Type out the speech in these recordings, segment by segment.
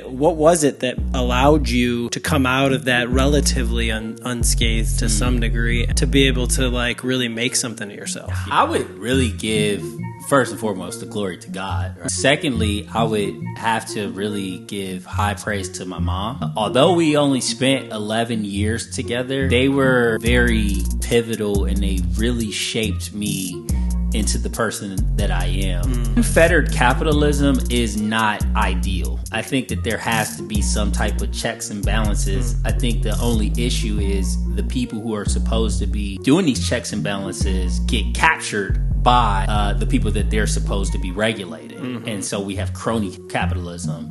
What was it that allowed you to come out of that relatively unscathed to some degree, to be able to like really make something of yourself? I would really give, first and foremost, the glory to God. Right? Secondly, I would have to really give high praise to my mom. Although we only spent 11 years together, they were very pivotal and they really shaped me into the person that I am. Unfettered capitalism is not ideal. I think that there has to be some type of checks and balances. I think the only issue is the people who are supposed to be doing these checks and balances get captured by the people that they're supposed to be regulating. And so we have crony capitalism.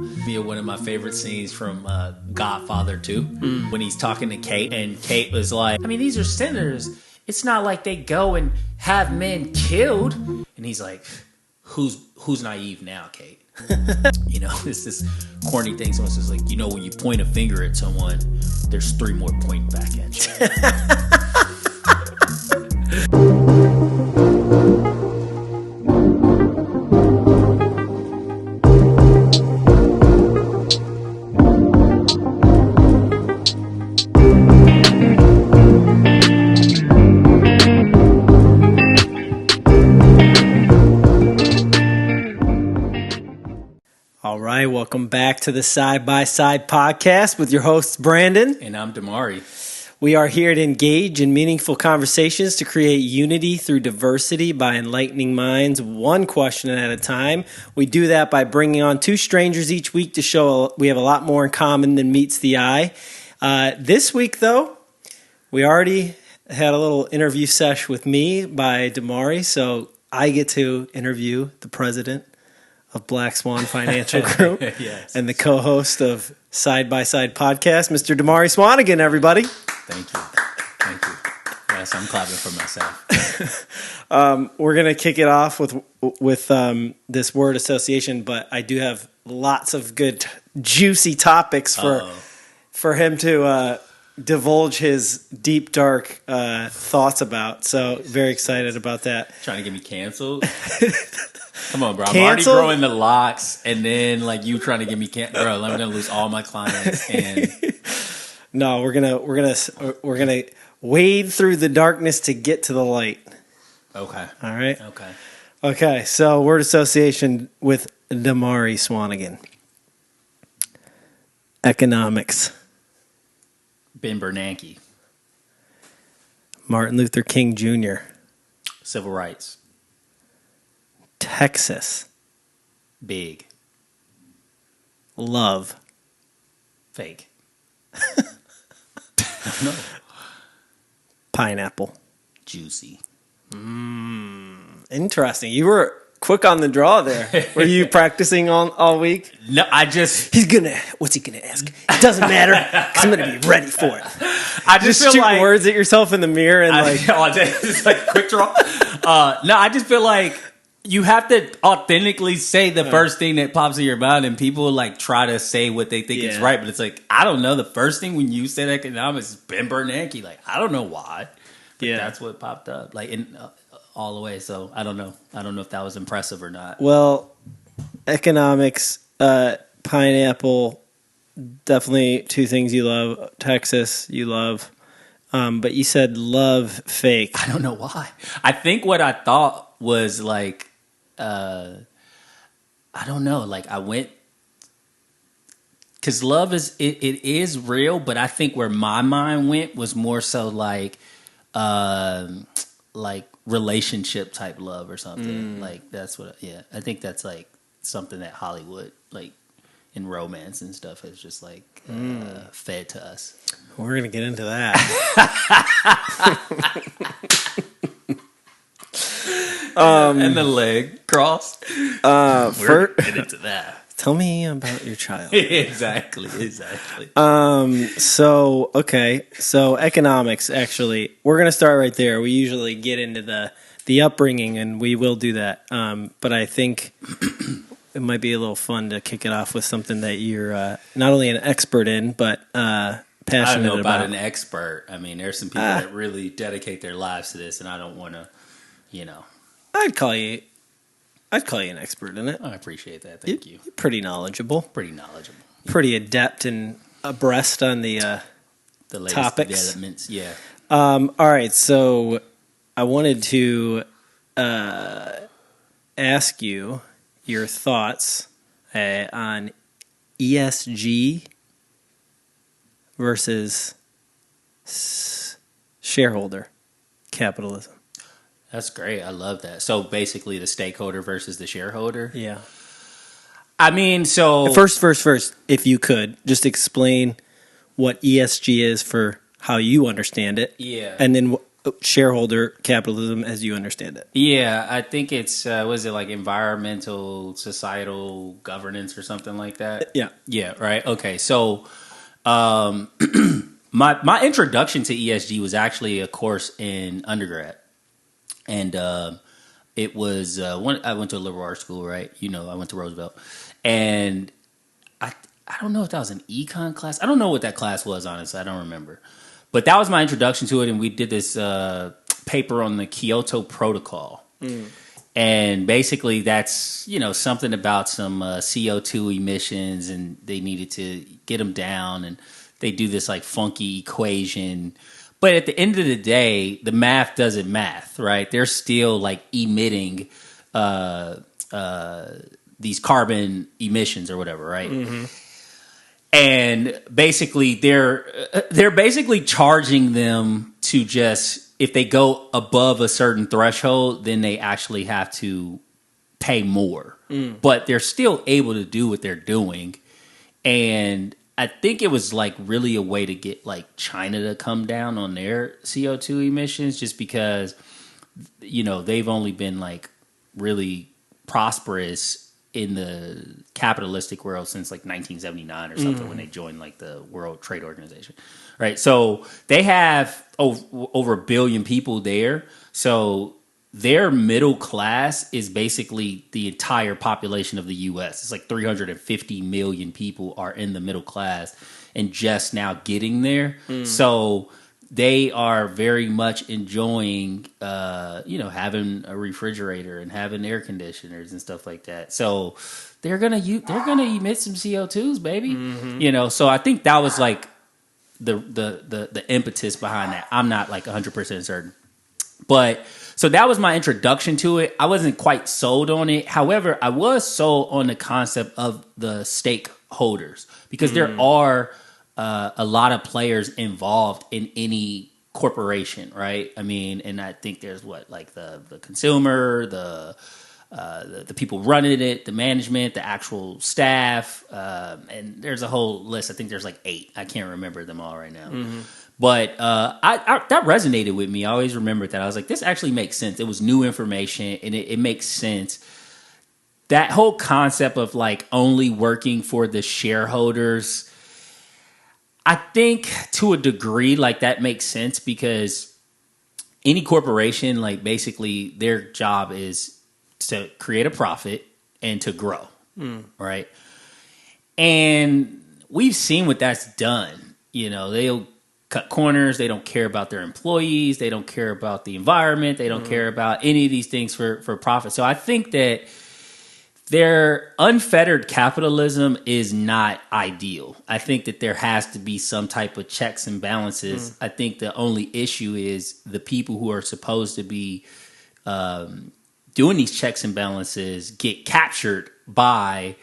One of my favorite scenes from Godfather 2, when he's talking to Kate, and Kate was like, I mean, these are sinners. It's not like they go and have men killed. And he's like, who's naive now, Kate? It's this corny thing. Someone's just like, when you point a finger at someone, there's 3 more pointing back at you. Welcome back to the Side by Side podcast with your hosts, Brandon. And I'm Dimari. We are here to engage in meaningful conversations to create unity through diversity by enlightening minds, one question at a time. We do that by bringing on 2 strangers each week to show we have a lot more in common than meets the eye. This week, though, we already had a little interview sesh with me by Dimari, so I get to interview the president of Black Swan Financial Group yes. and the co-host of Side by Side Podcast, Mr. Dimari Swanagain, everybody. Thank you. Yes, I'm clapping for myself. We're going to kick it off with this word association, but I do have lots of good, juicy topics for him to divulge his deep, dark thoughts about. So very excited about that. Trying to get me canceled? Come on, bro. I'm already growing the locks, and then you trying to get me canceled. Bro, I'm gonna lose all my clients. And no, we're gonna wade through the darkness to get to the light. Okay. All right. Okay. So word association with Dimari Swanagain. Economics. Ben Bernanke. Martin Luther King Jr. Civil rights. Texas. Big. Love. Fake. No. Pineapple. Juicy. Interesting. You were quick on the draw there. Were you practicing all week? No, what's he gonna ask? It doesn't matter, because I'm gonna be ready for it. I just feel shoot like words at yourself in the mirror and it's like quick draw. No, I just feel like you have to authentically say the first thing that pops in your mind, and people try to say what they think is right, but it's I don't know. The first thing when you said economics is Ben Bernanke. I don't know why, but that's what popped up. All the way. So I don't know. I don't know if that was impressive or not. Well, economics, pineapple, definitely 2 things you love. Texas, you love. But you said love fake. I don't know why. I think what I thought was I don't know. I went, because love it is real, but I think where my mind went was more so relationship type love or something. That's what. I think that's something that Hollywood in romance and stuff has just fed to us. We're gonna get into that. And the leg crossed. We're get into that. Tell me about your child. Exactly. So economics, actually, we're going to start right there. We usually get into the upbringing, and we will do that. But I think it might be a little fun to kick it off with something that you're not only an expert in, but passionate about. I don't know about an expert. I mean, there's some people that really dedicate their lives to this, and I don't want to, I'd call you an expert in it. I appreciate that. Thank you. You're pretty knowledgeable. pretty adept and abreast on the latest topics. developments. Yeah. All right, so I wanted to ask you your thoughts on ESG versus shareholder capitalism. That's great. I love that. So basically the stakeholder versus the shareholder. Yeah. I mean, so First, if you could just explain what ESG is for how you understand it. Yeah. And then shareholder capitalism as you understand it. Yeah, I think it's was it like environmental, societal governance or something like that? Yeah. Yeah, right. Okay. So my introduction to ESG was actually a course in undergrad. And it was when I went to a liberal arts school, right? You know, I went to Roosevelt. And I don't know if that was an econ class. I don't know what that class was, honestly. I don't remember. But that was my introduction to it, and we did this paper on the Kyoto Protocol. And basically that's, you know, something about some CO2 emissions, and they needed to get them down, and they do this like funky equation. But at the end of the day, the math doesn't math, right? They're still like emitting these carbon emissions or whatever, right? Mm-hmm. And basically, they're basically charging them to just, if they go above a certain threshold, then they actually have to pay more. But they're still able to do what they're doing. And I think it was like really a way to get like China to come down on their CO2 emissions, just because, you know, they've only been like really prosperous in the capitalistic world since like 1979 or something, when they joined like the World Trade Organization, right? So they have over a billion people there. So their middle class is basically the entire population of the U.S. It's like 350 million people are in the middle class and just now getting there. So they are very much enjoying, you know, having a refrigerator and having air conditioners and stuff like that. So they're gonna emit some CO2s, baby. You know, so I think that was like the impetus behind that. I'm not like 100% certain, but so that was my introduction to it. I wasn't quite sold on it. However, I was sold on the concept of the stakeholders, because there are a lot of players involved in any corporation, right? I mean, and I think there's like the consumer, the people running it, the management, the actual staff, and there's a whole list. I think there's like 8. I can't remember them all right now. But I that resonated with me. I always remembered that. I was like, this actually makes sense. It was new information, and it makes sense. That whole concept of like only working for the shareholders, I think to a degree, like that makes sense, because any corporation, like basically their job is to create a profit and to grow, right? And we've seen what that's done. You know, they'll cut corners. They don't care about their employees. They don't care about the environment. They don't care about any of these things for profit. So I think that their unfettered capitalism is not ideal. I think that there has to be some type of checks and balances. I think the only issue is the people who are supposed to be doing these checks and balances get captured by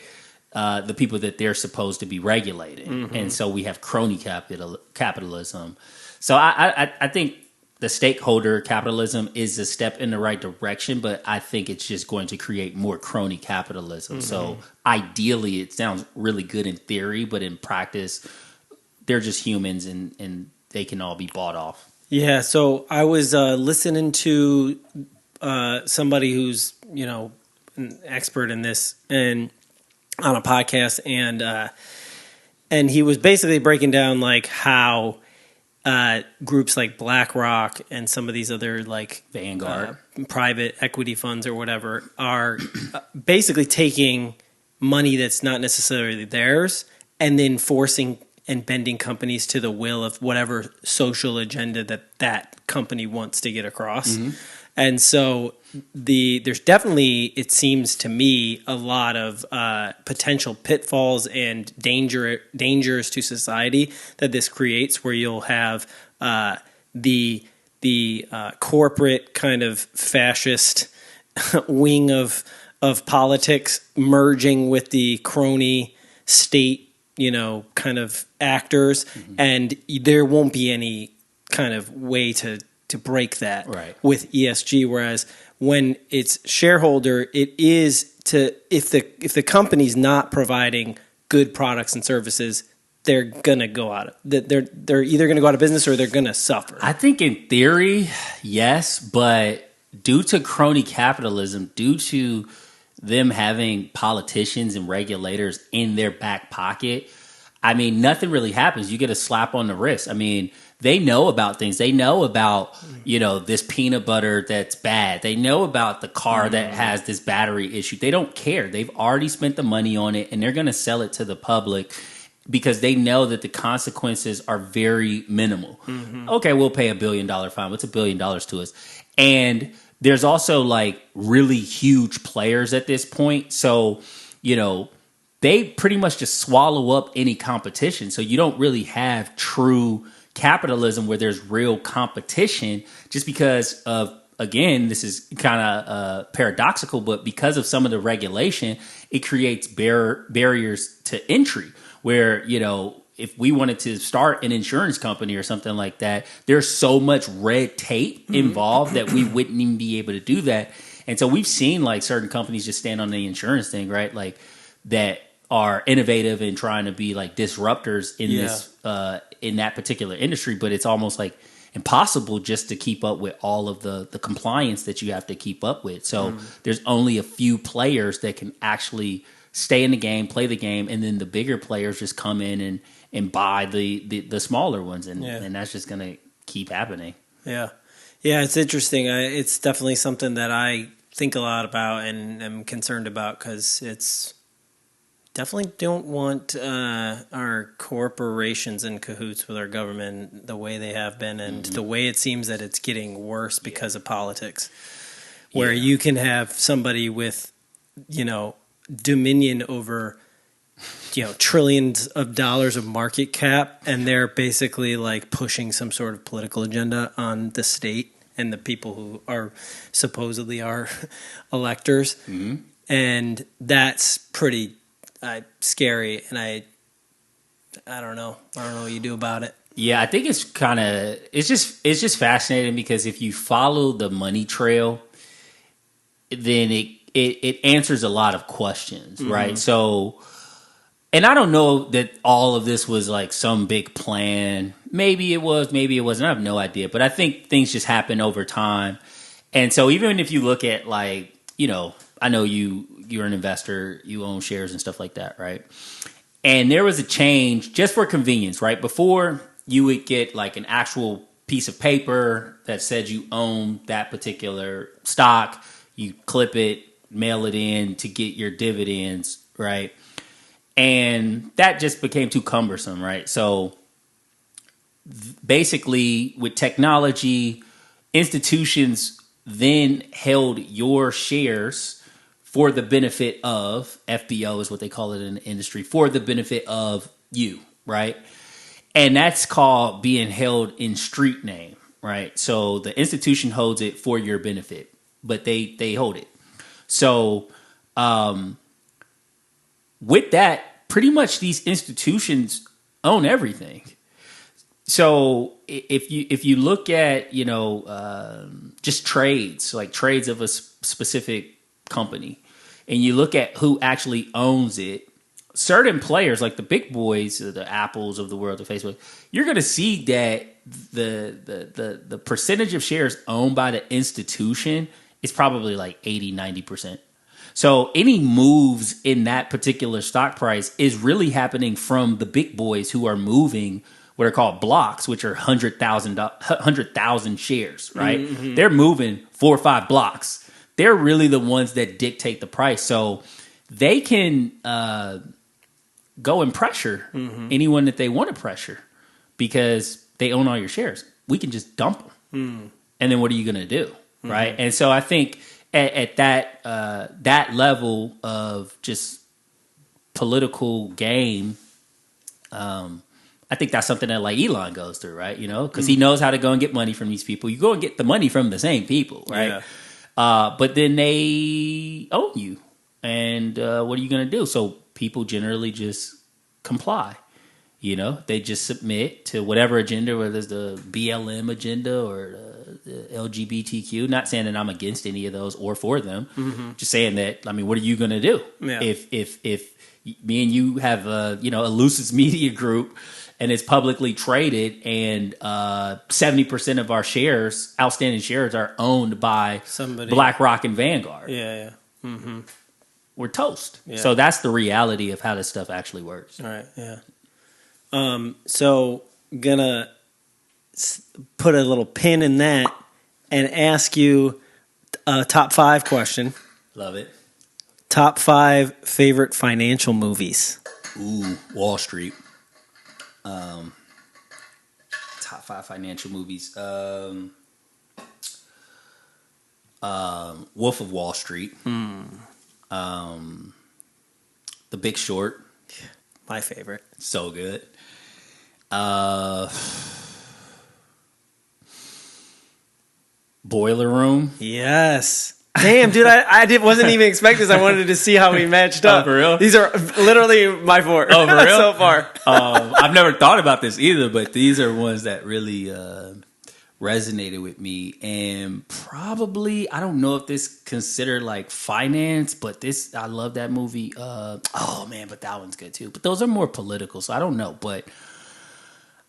the people that they're supposed to be regulating. And so we have crony capitalism. So I think the stakeholder capitalism is a step in the right direction, but I think it's just going to create more crony capitalism. So ideally, it sounds really good in theory, but in practice, they're just humans, and they can all be bought off. Yeah, so I was listening to somebody who's, you know, an expert in this, and on a podcast, and he was basically breaking down like how groups like BlackRock and some of these other like Vanguard private equity funds or whatever are basically taking money that's not necessarily theirs and then forcing and bending companies to the will of whatever social agenda that company wants to get across. And so there's definitely, it seems to me, a lot of potential pitfalls and dangers to society that this creates, where you'll have the corporate kind of fascist wing of politics merging with the crony state, kind of actors, and there won't be any kind of way to break that with ESG. Whereas when it's shareholder, it is if the company's not providing good products and services, they're gonna go out of they're either gonna go out of business or they're gonna suffer. I think in theory, yes, but due to crony capitalism, due to them having politicians and regulators in their back pocket, I mean, nothing really happens. You get a slap on the wrist. I mean, they know about things. They know about, this peanut butter that's bad. They know about the car that has this battery issue. They don't care. They've already spent the money on it, and they're going to sell it to the public because they know that the consequences are very minimal. Okay, we'll pay $1 billion fine. What's $1 billion to us? And there's also like really huge players at this point. So, they pretty much just swallow up any competition. So you don't really have true capitalism where there's real competition, just because of, again, this is kind of paradoxical, but because of some of the regulation, it creates barriers to entry where, if we wanted to start an insurance company or something like that, there's so much red tape involved that we wouldn't even be able to do that. And so we've seen like certain companies just stand on the insurance thing, right? Like that are innovative and trying to be like disruptors in this in that particular industry, but it's almost like impossible just to keep up with all of the compliance that you have to keep up with. So there's only a few players that can actually stay in the game, play the game, and then the bigger players just come in and buy the smaller ones, and that's just going to keep happening. Yeah, it's interesting. It's definitely something that I think a lot about and am concerned about, because it's definitely don't want our corporations in cahoots with our government the way they have been, and the way it seems that it's getting worse because of politics, where you can have somebody with, dominion over, trillions of dollars of market cap, and they're basically like pushing some sort of political agenda on the state and the people who are supposedly our electors. And that's pretty scary, and I don't know what you do about it. Yeah, I think it's just fascinating, because if you follow the money trail, then it answers a lot of questions, right? So, and I don't know that all of this was like some big plan. Maybe it was, maybe it wasn't. I have no idea, but I think things just happen over time. And so even if you look at like, I know you're an investor, you own shares and stuff like that, right? And there was a change just for convenience, right? Before, you would get like an actual piece of paper that said you own that particular stock. You clip it, mail it in to get your dividends, right? And that just became too cumbersome, right? So basically, with technology, institutions then held your shares for the benefit of, FBO is what they call it in the industry, for the benefit of you, right? And that's called being held in street name, right? So the institution holds it for your benefit, but they hold it. So with that, pretty much these institutions own everything. So if you look at, just trades, like trades of a specific company, and you look at who actually owns it, certain players like the big boys, the Apples of the world, the Facebook, you're going to see that the percentage of shares owned by the institution is probably like 80, 90%. So any moves in that particular stock price is really happening from the big boys who are moving what are called blocks, which are 100,000 shares, right? They're moving 4 or 5 blocks. They're really the ones that dictate the price. So they can go and pressure anyone that they want to pressure, because they own all your shares. We can just dump them. And then what are you going to do, right? And so I think at that level of just political game, I think that's something that like Elon goes through, right? You know, because he knows how to go and get money from these people. You go and get the money from the same people, right? Yeah. But then they own you, and what are you going to do? So people generally just comply. You know, they just submit to whatever agenda, whether it's the BLM agenda or the LGBTQ. Not saying that I'm against any of those or for them. Just saying that, I mean, what are you going to do if me and you have a Lucis Media Group and it's publicly traded and 70% of our shares, outstanding shares, are owned by somebody, BlackRock and Vanguard. Yeah. Mm-hmm. We're toast. Yeah. So that's the reality of how this stuff actually works. All right. Yeah. So gonna put a little pin in that and ask you a top 5 question. Love it. Top 5 favorite financial movies. Ooh, Wall Street. Top 5 financial movies. Wolf of Wall Street. The Big Short. My favorite. So good. Boiler Room. Yes. Damn, dude, I wasn't even expecting this. I wanted to see how we matched up. Oh, for real? These are literally my 4. Oh, for real? So far. I've never thought about this either, but these are ones that really resonated with me. And probably, I don't know if this considered like finance, but this, I love that movie. Oh, man, but that one's good too. But those are more political, so I don't know. But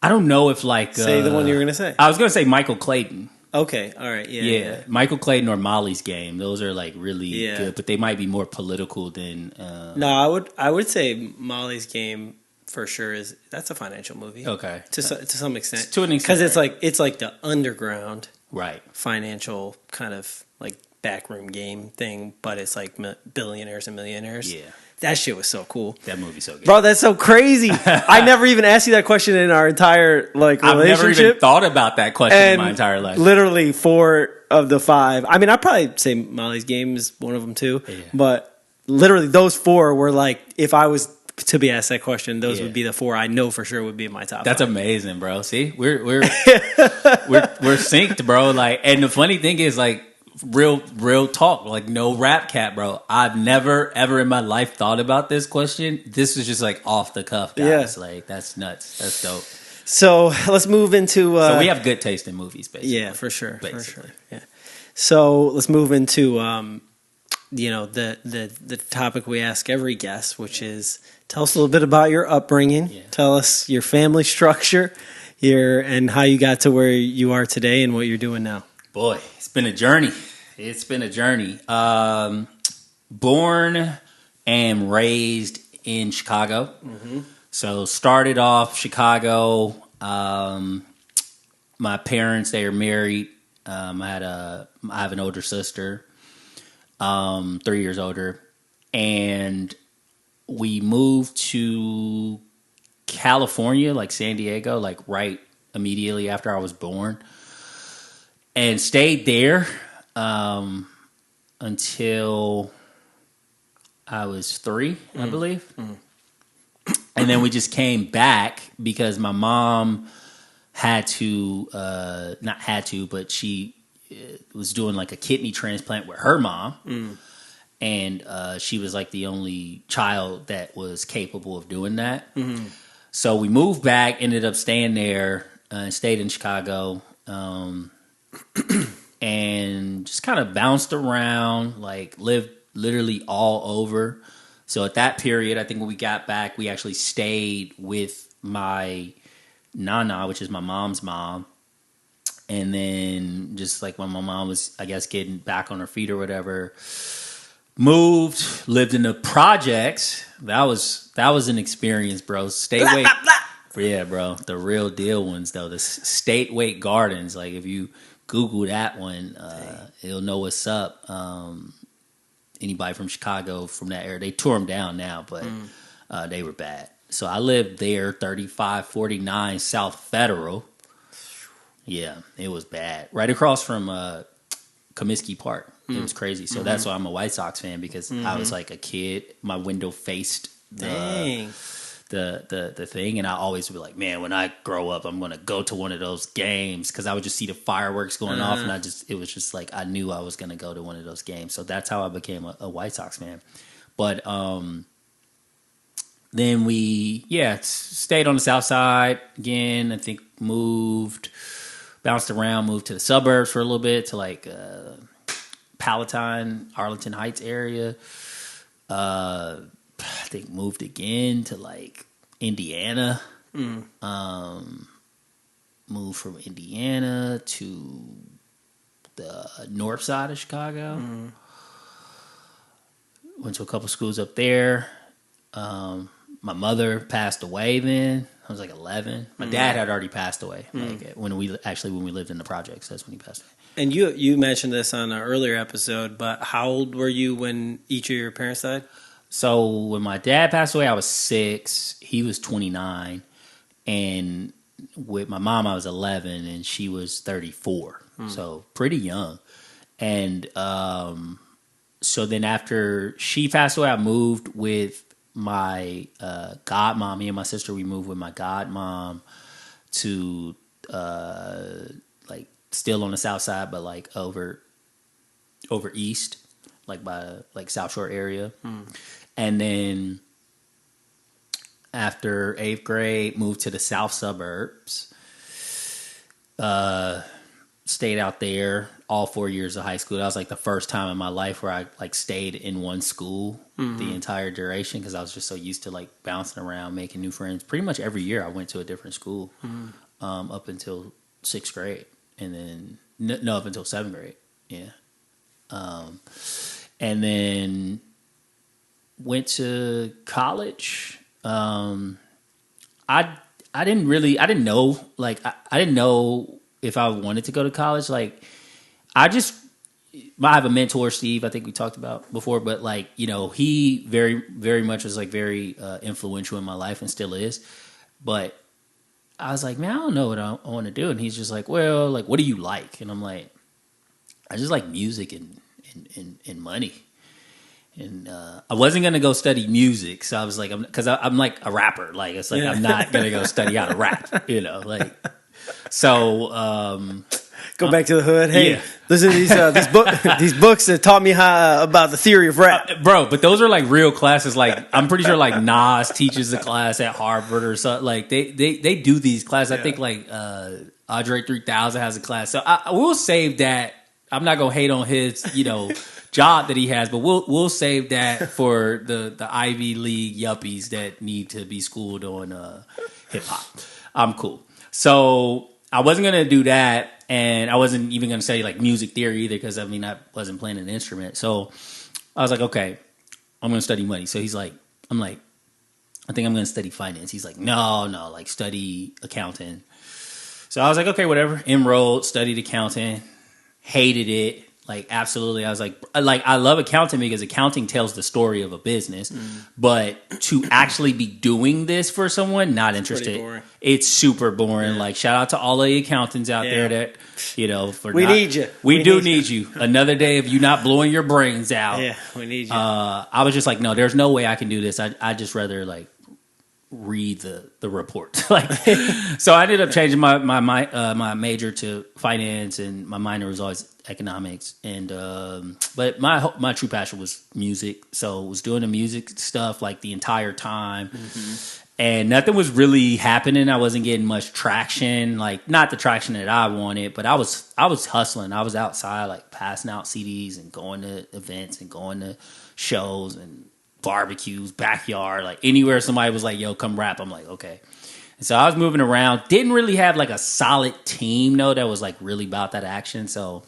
I don't know if like... Say the one you were going to say. I was going to say Michael Clayton. Okay, all right, yeah. Michael Clayton or Molly's Game. Those are like really good, but they might be more political than. No, I would say Molly's Game for sure that's a financial movie. Okay, to some extent, to an extent, because it's like the underground, right? Financial kind of like backroom game thing, but it's like billionaires and millionaires. Yeah. That shit was so cool. That movie's so good. Bro, that's so crazy. I never even asked you that question in our entire like relationship. I've never even thought about that question in my entire life. Literally 4 of the 5. I mean, I'd probably say Molly's Game is one of them too. Yeah. But literally those 4 were like, if I was to be asked that question, those would be the 4 I know for sure would be in my top 5. That's amazing, bro. See? We're synced, bro. Like, and the funny thing is like, real talk, like no rap cat, bro. I've never ever in my life thought about this question. This was just like off the cuff, guys. Like that's nuts. That's dope. So let's move into. So we have good taste in movies, basically. Yeah, for sure. Basically. For sure. Yeah. So let's move into the topic we ask every guest, which is tell us a little bit about your upbringing. Yeah. Tell us your family structure, and how you got to where you are today and what you're doing now. Boy, it's been a journey. Born and raised in Chicago. Mm-hmm. So started off Chicago. My parents, they are married. I have an older sister, 3 years older. And we moved to California, like San Diego, like right immediately after I was born. And stayed there until I was 3, I believe. Mm. And then we just came back because my mom had to, not had to, but she was doing like a kidney transplant with her mom. Mm. And she was like the only child that was capable of doing that. Mm-hmm. So we moved back, ended up staying there, and stayed in Chicago. And just kind of bounced around, like lived literally all over. So at that period, I think when we got back, we actually stayed with my nana, which is my mom's mom. And then just like when my mom was, I guess, getting back on her feet or whatever, moved, lived in the projects. That was an experience, bro. Stateway. Yeah, bro. The real deal ones, though. The Stateway Gardens. Like if you Google that one, it'll know what's up. Anybody from Chicago from that era, they tore them down now, but they were bad. So I lived there, 3549 South Federal. Yeah, it was bad. Right across from Comiskey Park. It was crazy. So that's why I'm a White Sox fan, because I was like a kid. My window faced the thing, and I always would be like, man, when I grow up, I'm gonna go to one of those games, because I would just see the fireworks going off, and it was just like I knew I was gonna go to one of those games. So that's how I became a White Sox fan. But then we stayed on the South Side again. I think bounced around, moved to the suburbs for a little bit, to like Palatine, Arlington Heights area. I think moved again to like Indiana. Moved from Indiana to the north side of Chicago. Went to a couple schools up there. My mother passed away then. I was like 11. My dad had already passed away. Like when we lived in the projects, that's when he passed away. And you mentioned this on an earlier episode, but how old were you when each of your parents died? So when my dad passed away, I was 6. He was 29. And with my mom, I was 11, and she was 34. So pretty young. And so then after she passed away, I moved with my godmom. Me and my sister, we moved with my godmom to like still on the South Side, but like over east, like by like South Shore area. And then after 8th grade, moved to the south suburbs. Stayed out there all 4 years of high school. That was like the first time in my life where I like stayed in one school the entire duration, because I was just so used to like bouncing around, making new friends. Pretty much every year I went to a different school up until 6th grade, and then no, up until 7th grade. Yeah. And then went to college. I didn't know if I wanted to go to college. Like, I have a mentor, Steve, I think we talked about before, but like, you know, he very, very much was like very influential in my life and still is. But I was like, man, I don't know what I want to do. And he's just like, well, like, what do you like? And I'm like, I just like music and money. And I wasn't going to go study music. So I was like, because I'm like a rapper. Like, it's like, I'm not going to go study how to rap, you know, like, so, go back to the hood. Hey, listen to these books that taught me about the theory of rap, bro. But those are like real classes. Like, I'm pretty sure like Nas teaches a class at Harvard or something. Like they do these classes. I think like Andre 3000 has a class. So I will save that. I'm not gonna hate on his job that he has, but we'll save that for the Ivy League yuppies that need to be schooled on hip hop. I'm cool. So I wasn't going to do that, and I wasn't even going to study like music theory either, because I mean, I wasn't playing an instrument. So I was like, okay, I'm going to study money. So he's like, I'm like, I think I'm going to study finance. He's like, no, like study accounting. So I was like, okay, whatever. Enrolled, studied accounting, hated it. Like, absolutely. I was like, I love accounting because accounting tells the story of a business. But to actually be doing this for someone, not interested. It's super boring. Yeah. Like, shout out to all the accountants out there that, we need you. We do need you. Another day of you not blowing your brains out. Yeah, we need you. I was just like, no, there's no way I can do this. I'd just rather, like, read the report. Like, so I ended up changing my major to finance, and my minor was always economics. And but my true passion was music, so I was doing the music stuff like the entire time. And nothing was really happening. I wasn't getting much traction, like not the traction that I wanted, but I was hustling. I was outside, like passing out CDs and going to events and going to shows and barbecues, backyard, like anywhere somebody was like, yo, come rap. I'm like, okay. And so I was moving around. Didn't really have like a solid team, though, that was like really about that action. So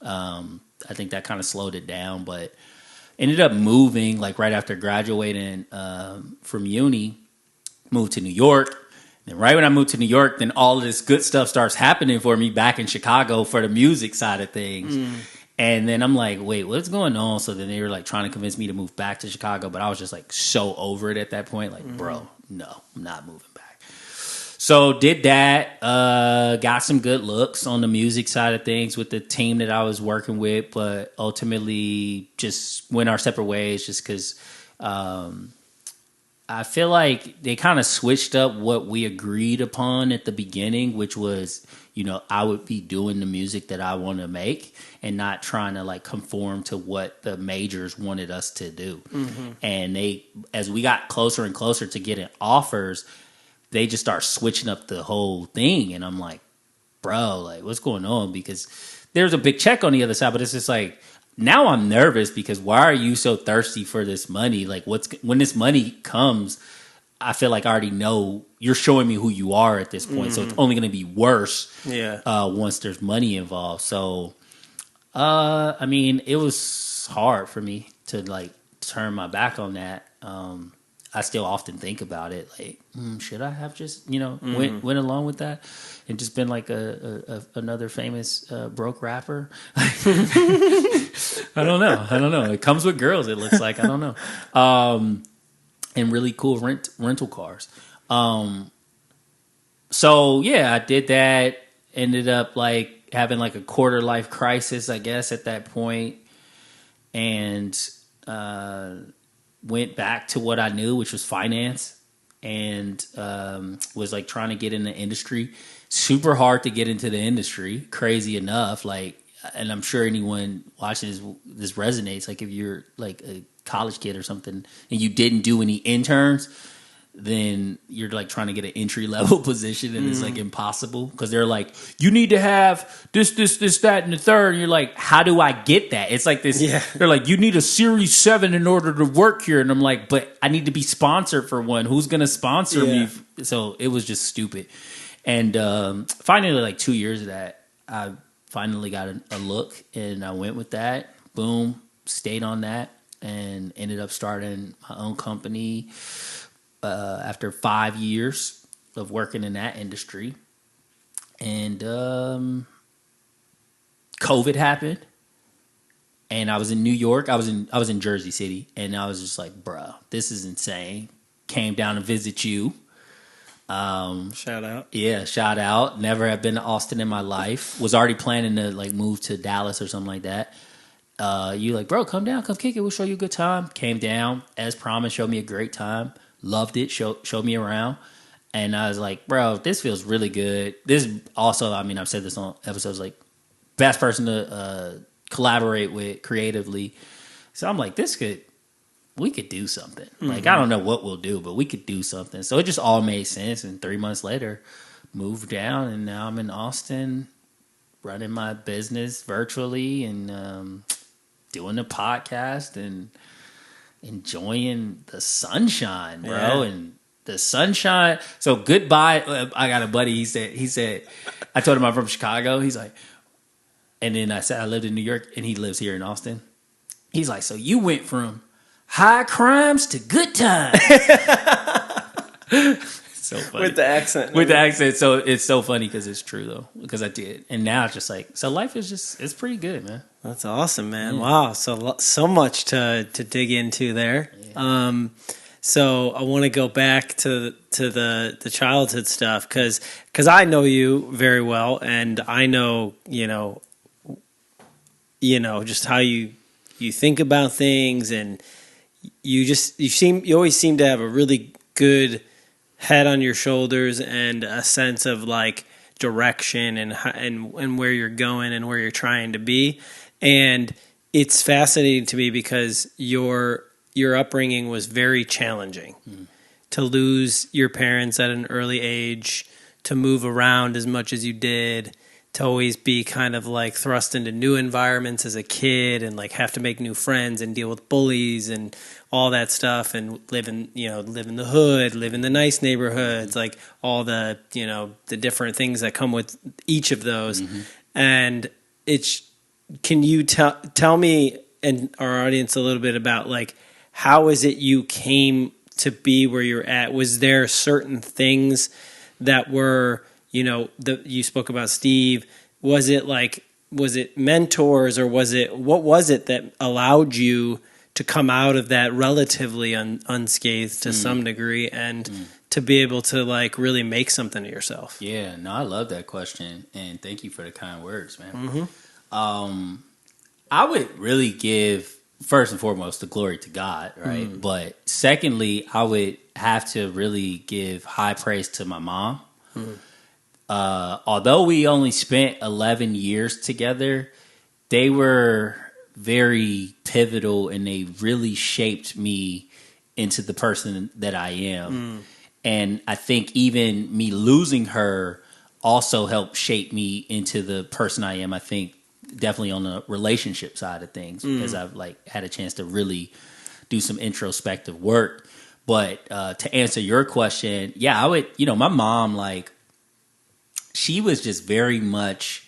I think that kind of slowed it down, but ended up moving like right after graduating from uni, moved to New York. And right when I moved to New York, then all of this good stuff starts happening for me back in Chicago for the music side of things. And then I'm like, wait, what's going on? So then they were like trying to convince me to move back to Chicago, but I was just like so over it at that point. Like, bro, no, I'm not moving back. So did that, got some good looks on the music side of things with the team that I was working with, but ultimately just went our separate ways just because I feel like they kind of switched up what we agreed upon at the beginning, which was, I would be doing the music that I want to make and not trying to like conform to what the majors wanted us to do. Mm-hmm. And as we got closer and closer to getting offers, they just start switching up the whole thing. And I'm like, bro, like what's going on? Because there's a big check on the other side, but it's just like, now I'm nervous because why are you so thirsty for this money? Like when this money comes, I feel like I already know you're showing me who you are at this point. Mm-hmm. So it's only going to be worse once there's money involved. So, I mean, it was hard for me to like turn my back on that. I still often think about it, like, should I have just, went along with that and just been like another famous broke rapper? I don't know. It comes with girls, it looks like. I don't know. And really cool rental cars. So, yeah, I did that. Ended up like having like a quarter life crisis, I guess, at that point. And went back to what I knew, which was finance, and was like trying to get in the industry. Super hard to get into the industry, crazy enough. Like, and I'm sure anyone watching this resonates. Like, if you're like a college kid or something and you didn't do any interns, then you're like trying to get an entry level position, and it's like impossible because they're like, you need to have this, that, and the third. And you're like, how do I get that? It's like this. Yeah. They're like, you need a Series 7 in order to work here, and I'm like, but I need to be sponsored for one. Who's gonna sponsor me? So it was just stupid. And finally, like 2 years of that, I finally got a look, and I went with that. Boom, stayed on that, and ended up starting my own company. After 5 years of working in that industry, and COVID happened, and I was in New York. I was in Jersey City, and I was just like, "Bro, this is insane." Came down to visit you. Shout out, shout out. Never have been to Austin in my life. Was already planning to like move to Dallas or something like that. You like, bro, come down, come kick it. We'll show you a good time. Came down as promised. Showed me a great time. Loved it. Showed me around. And I was like, bro, this feels really good. This also, I mean, I've said this on episodes, like, best person to collaborate with creatively. So I'm like, we could do something. Mm-hmm. Like, I don't know what we'll do, but we could do something. So it just all made sense. And 3 months later, moved down, and now I'm in Austin running my business virtually and doing a podcast and enjoying the sunshine, bro. Yeah. And the sunshine. So goodbye. I got a buddy. He said, I told him I'm from Chicago. He's like, and then I said I lived in New York, and he lives here in Austin. He's like, so you went from high crimes to good times. So funny. With the accent. With the accent. So it's so funny because it's true, though, because I did. And now it's just like, so life is just, it's pretty good, man. That's awesome, man. Yeah. Wow. So much to dig into there. Yeah. So I want to go back to the childhood stuff because I know you very well, and I know, just how you think about things, and you always seem to have a really good head on your shoulders and a sense of like direction and where you're going and where you're trying to be. And it's fascinating to me because your upbringing was very challenging. To lose your parents at an early age, to move around as much as you did, to always be kind of like thrust into new environments as a kid and like have to make new friends and deal with bullies and all that stuff, and live in the hood, live in the nice neighborhoods, like all the, the different things that come with each of those. Mm-hmm. And can you tell me and our audience a little bit about like, how is it you came to be where you're at? Was there certain things that were, you spoke about Steve? Was it mentors, or what was it that allowed you to come out of that relatively unscathed to some degree and to be able to like really make something of yourself? Yeah, no, I love that question, and thank you for the kind words, man. I would really give, first and foremost, the glory to God, right? But secondly, I would have to really give high praise to my mom. Although we only spent 11 years together, they were very pivotal, and they really shaped me into the person that I am. And I think even me losing her also helped shape me into the person I am. I think definitely on the relationship side of things, because I've like had a chance to really do some introspective work. But to answer your question, yeah, I would, my mom, like, she was just very much,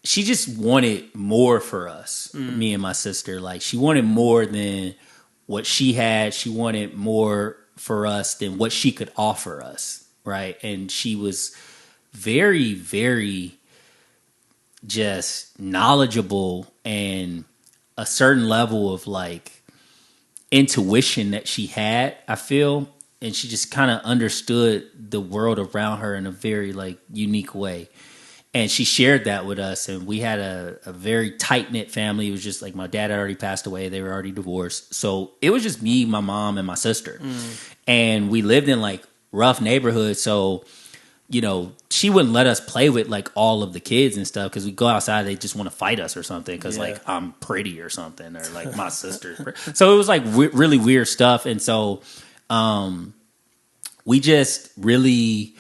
she just wanted more for us, me and my sister. Like, she wanted more than what she had. She wanted more for us than what she could offer us, right? And she was very, very just knowledgeable, and a certain level of like intuition that she had, I feel. And she just kind of understood the world around her in a very like unique way. And she shared that with us, and we had a very tight-knit family. It was just like my dad had already passed away. They were already divorced. So it was just me, my mom, and my sister. And we lived in like rough neighborhoods. So, she wouldn't let us play with like all of the kids and stuff, because we go outside, they just want to fight us or something because like I'm pretty or something, or like my sister's pretty. So it was like really weird stuff. And so we just really...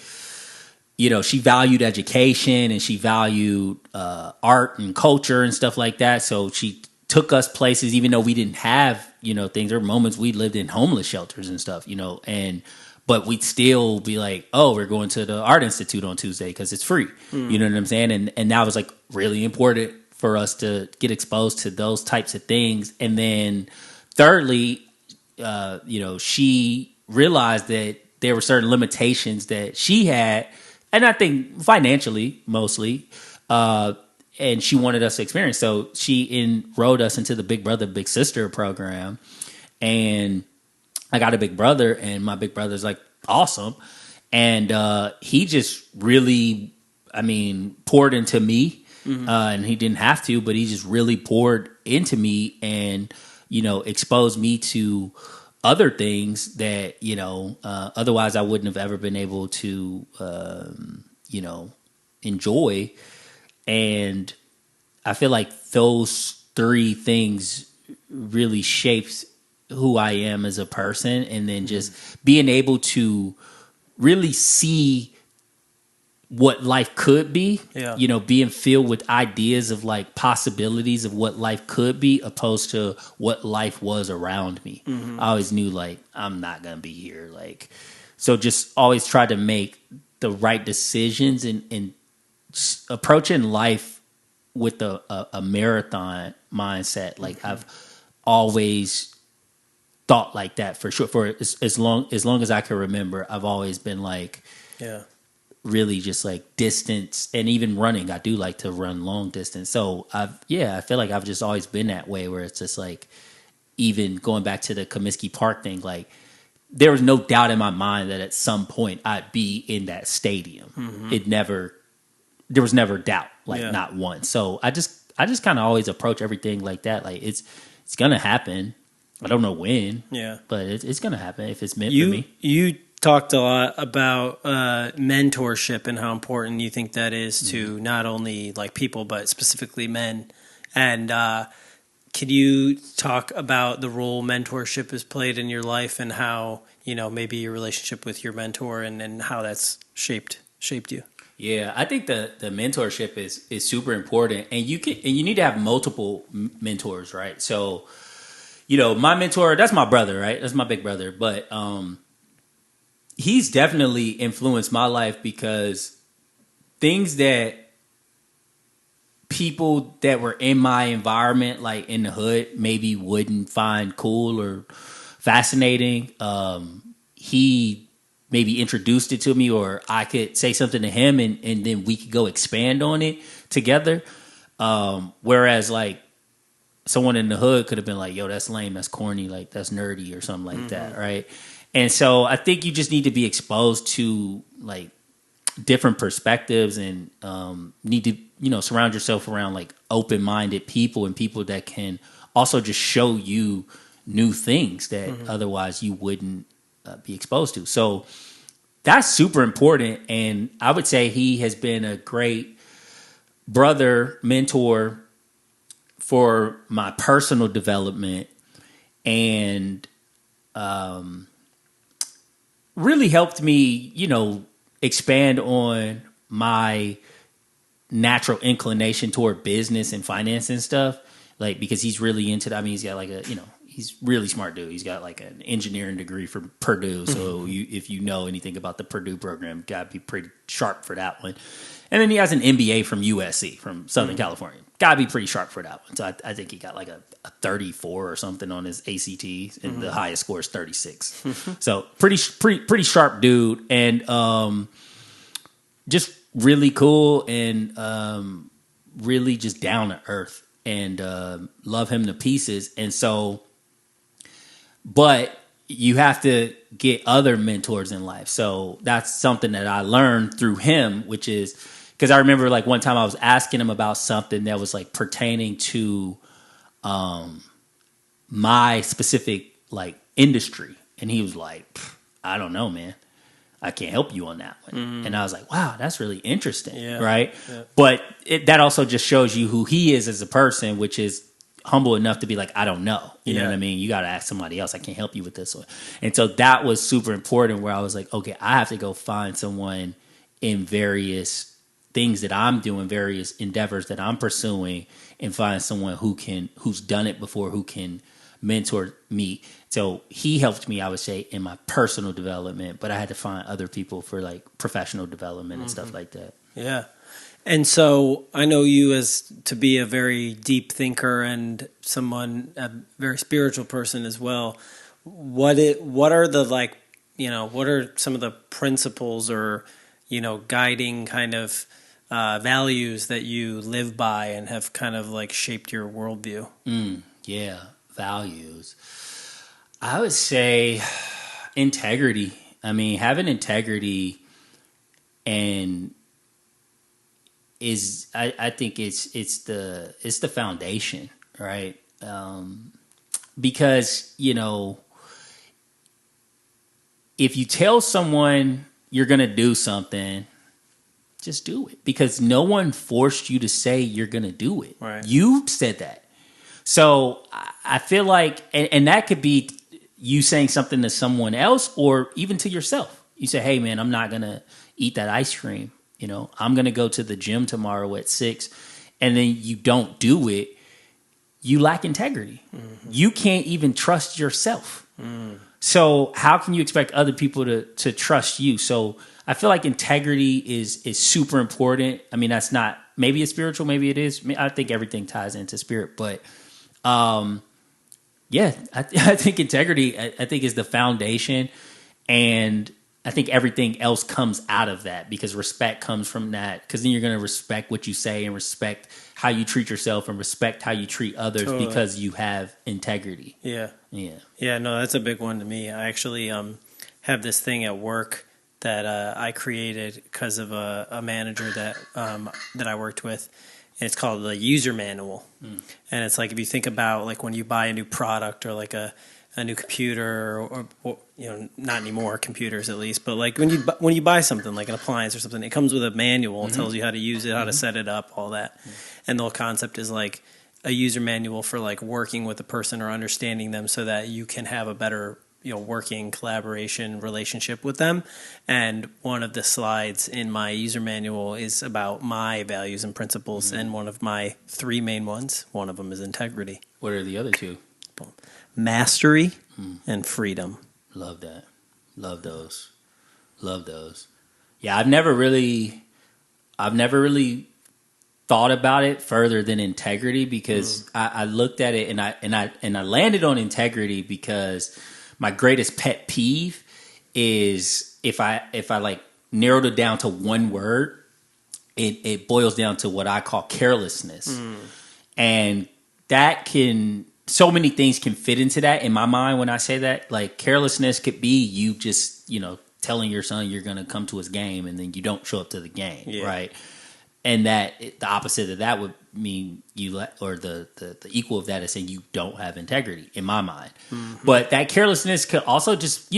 she valued education, and she valued art and culture and stuff like that. So she took us places, even though we didn't have, things. There were moments we lived in homeless shelters and stuff, but we'd still be like, oh, we're going to the Art Institute on Tuesday because it's free. You know what I'm saying? And that was like really important for us to get exposed to those types of things. And then thirdly, she realized that there were certain limitations that she had, and I think financially mostly, and she wanted us to experience. So she enrolled us into the Big Brother, Big Sister program, and I got a big brother, and my big brother's like awesome, and he just really, poured into me, and he didn't have to, but he just really poured into me, and exposed me to other things that, otherwise I wouldn't have ever been able to, enjoy. And I feel like those three things really shaped who I am as a person. And then just being able to really see what life could be, being filled with ideas of like possibilities of what life could be, opposed to what life was around me. I always knew like, I'm not going to be here. Like, so just always try to make the right decisions, and approaching life with a marathon mindset. Like, I've always thought like that for sure. For as long as I can remember, I've always been like, really just like distance, and even running. I do like to run long distance. So I feel like I've just always been that way, where it's just like, even going back to the Comiskey Park thing, like there was no doubt in my mind that at some point I'd be in that stadium. There was never doubt, like not one. So I just kind of always approach everything like that. Like it's going to happen. I don't know when, but it's going to happen if it's meant for me. You talked a lot about mentorship and how important you think that is to not only like people, but specifically men. And can you talk about the role mentorship has played in your life, and how, maybe your relationship with your mentor and how that's shaped you? Yeah, I think the mentorship is super important, and you need to have multiple mentors, right? So, my mentor, that's my brother, right? That's my big brother, but he's definitely influenced my life, because things that people that were in my environment, like in the hood, maybe wouldn't find cool or fascinating. He maybe introduced it to me, or I could say something to him, and then we could go expand on it together. Whereas like someone in the hood could have been like, yo, that's lame, that's corny, like that's nerdy or something like that, right? And so I think you just need to be exposed to like different perspectives and need to, surround yourself around like open-minded people and people that can also just show you new things that otherwise you wouldn't be exposed to. So that's super important. And I would say he has been a great brother, mentor for my personal development, and really helped me, expand on my natural inclination toward business and finance and stuff. Like, because he's really into that. I mean, he's got like he's really smart dude. He's got like an engineering degree from Purdue. So if you know anything about the Purdue program, got to be pretty sharp for that one. And then he has an MBA from USC, from Southern California. Got to be pretty sharp for that one. So I think he got like a 34 or something on his ACT, and the highest score is 36. So pretty sharp dude, and just really cool, and really just down to earth, and love him to pieces. And so, but you have to get other mentors in life. So that's something that I learned through him, which is, because I remember like one time I was asking him about something that was like pertaining to my specific like industry. And he was like, I don't know, man. I can't help you on that one. And I was like, wow, that's really interesting. Right. Yeah. But that also just shows you who he is as a person, which is humble enough to be like, I don't know. You know what I mean? You got to ask somebody else. I can't help you with this one. And so that was super important, where I was like, okay, I have to go find someone in various things that I'm doing, various endeavors that I'm pursuing, and find someone who's done it before, who can mentor me. So he helped me, I would say, in my personal development, but I had to find other people for like professional development and stuff like that. Yeah. And so I know you as to be a very deep thinker and a very spiritual person as well. What are the like, what are some of the principles or, guiding kind of values that you live by and have kind of like shaped your worldview? Yeah, values. I would say integrity. I mean, having integrity and I think it's the foundation, right? Because, if you tell someone you're going to do something, just do it, because no one forced you to say you're going to do it. Right. You said that. So I feel like, and that could be you saying something to someone else or even to yourself. You say, hey man, I'm not going to eat that ice cream. I'm going to go to the gym tomorrow at 6, and then you don't do it. You lack integrity. You can't even trust yourself. So how can you expect other people to trust you? So I feel like integrity is super important. I mean, that's not, maybe it's spiritual, maybe it is. I think everything ties into spirit, but yeah, I think integrity, I think, is the foundation, and I think everything else comes out of that, because respect comes from that, because then you're going to respect what you say and respect how you treat yourself and respect how you treat others. Totally. Because you have integrity. Yeah. No, that's a big one to me. I actually have this thing at work that I created because of a manager that I worked with. And it's called the user manual. And it's like, if you think about like when you buy a new product or like a new computer or not anymore, computers at least, but like when you buy something like an appliance or something, it comes with a manual. It tells you how to use it, how to set it up, all that. And the whole concept is like a user manual for like working with a person or understanding them so that you can have a better working collaboration relationship with them. And one of the slides in my user manual is about my values and principles, and one of my 3 main ones, one of them is integrity. What are the other 2? Mastery and freedom. Love that. Love those. Yeah, I've never really thought about it further than integrity, because I looked at it and I landed on integrity because my greatest pet peeve is if I like narrowed it down to one word, it boils down to what I call carelessness. And that can, so many things can fit into that in my mind when I say that. Like, carelessness could be you just, telling your son you're going to come to his game and then you don't show up to the game, right? And that the opposite of that would mean or the equal of that is saying you don't have integrity in my mind. Mm-hmm. But that carelessness could also just,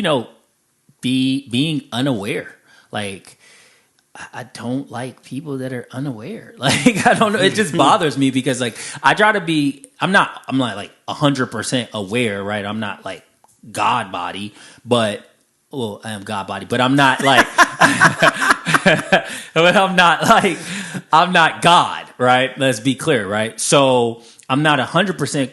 be being unaware. Like, I don't like people that are unaware. Like, I don't know. It just bothers me because, like, I try to be, I'm not like 100% aware, right? I'm not like God body, but, well, I am God body, but I'm not like, but I'm not God, right? Let's be clear, right? So I'm not 100%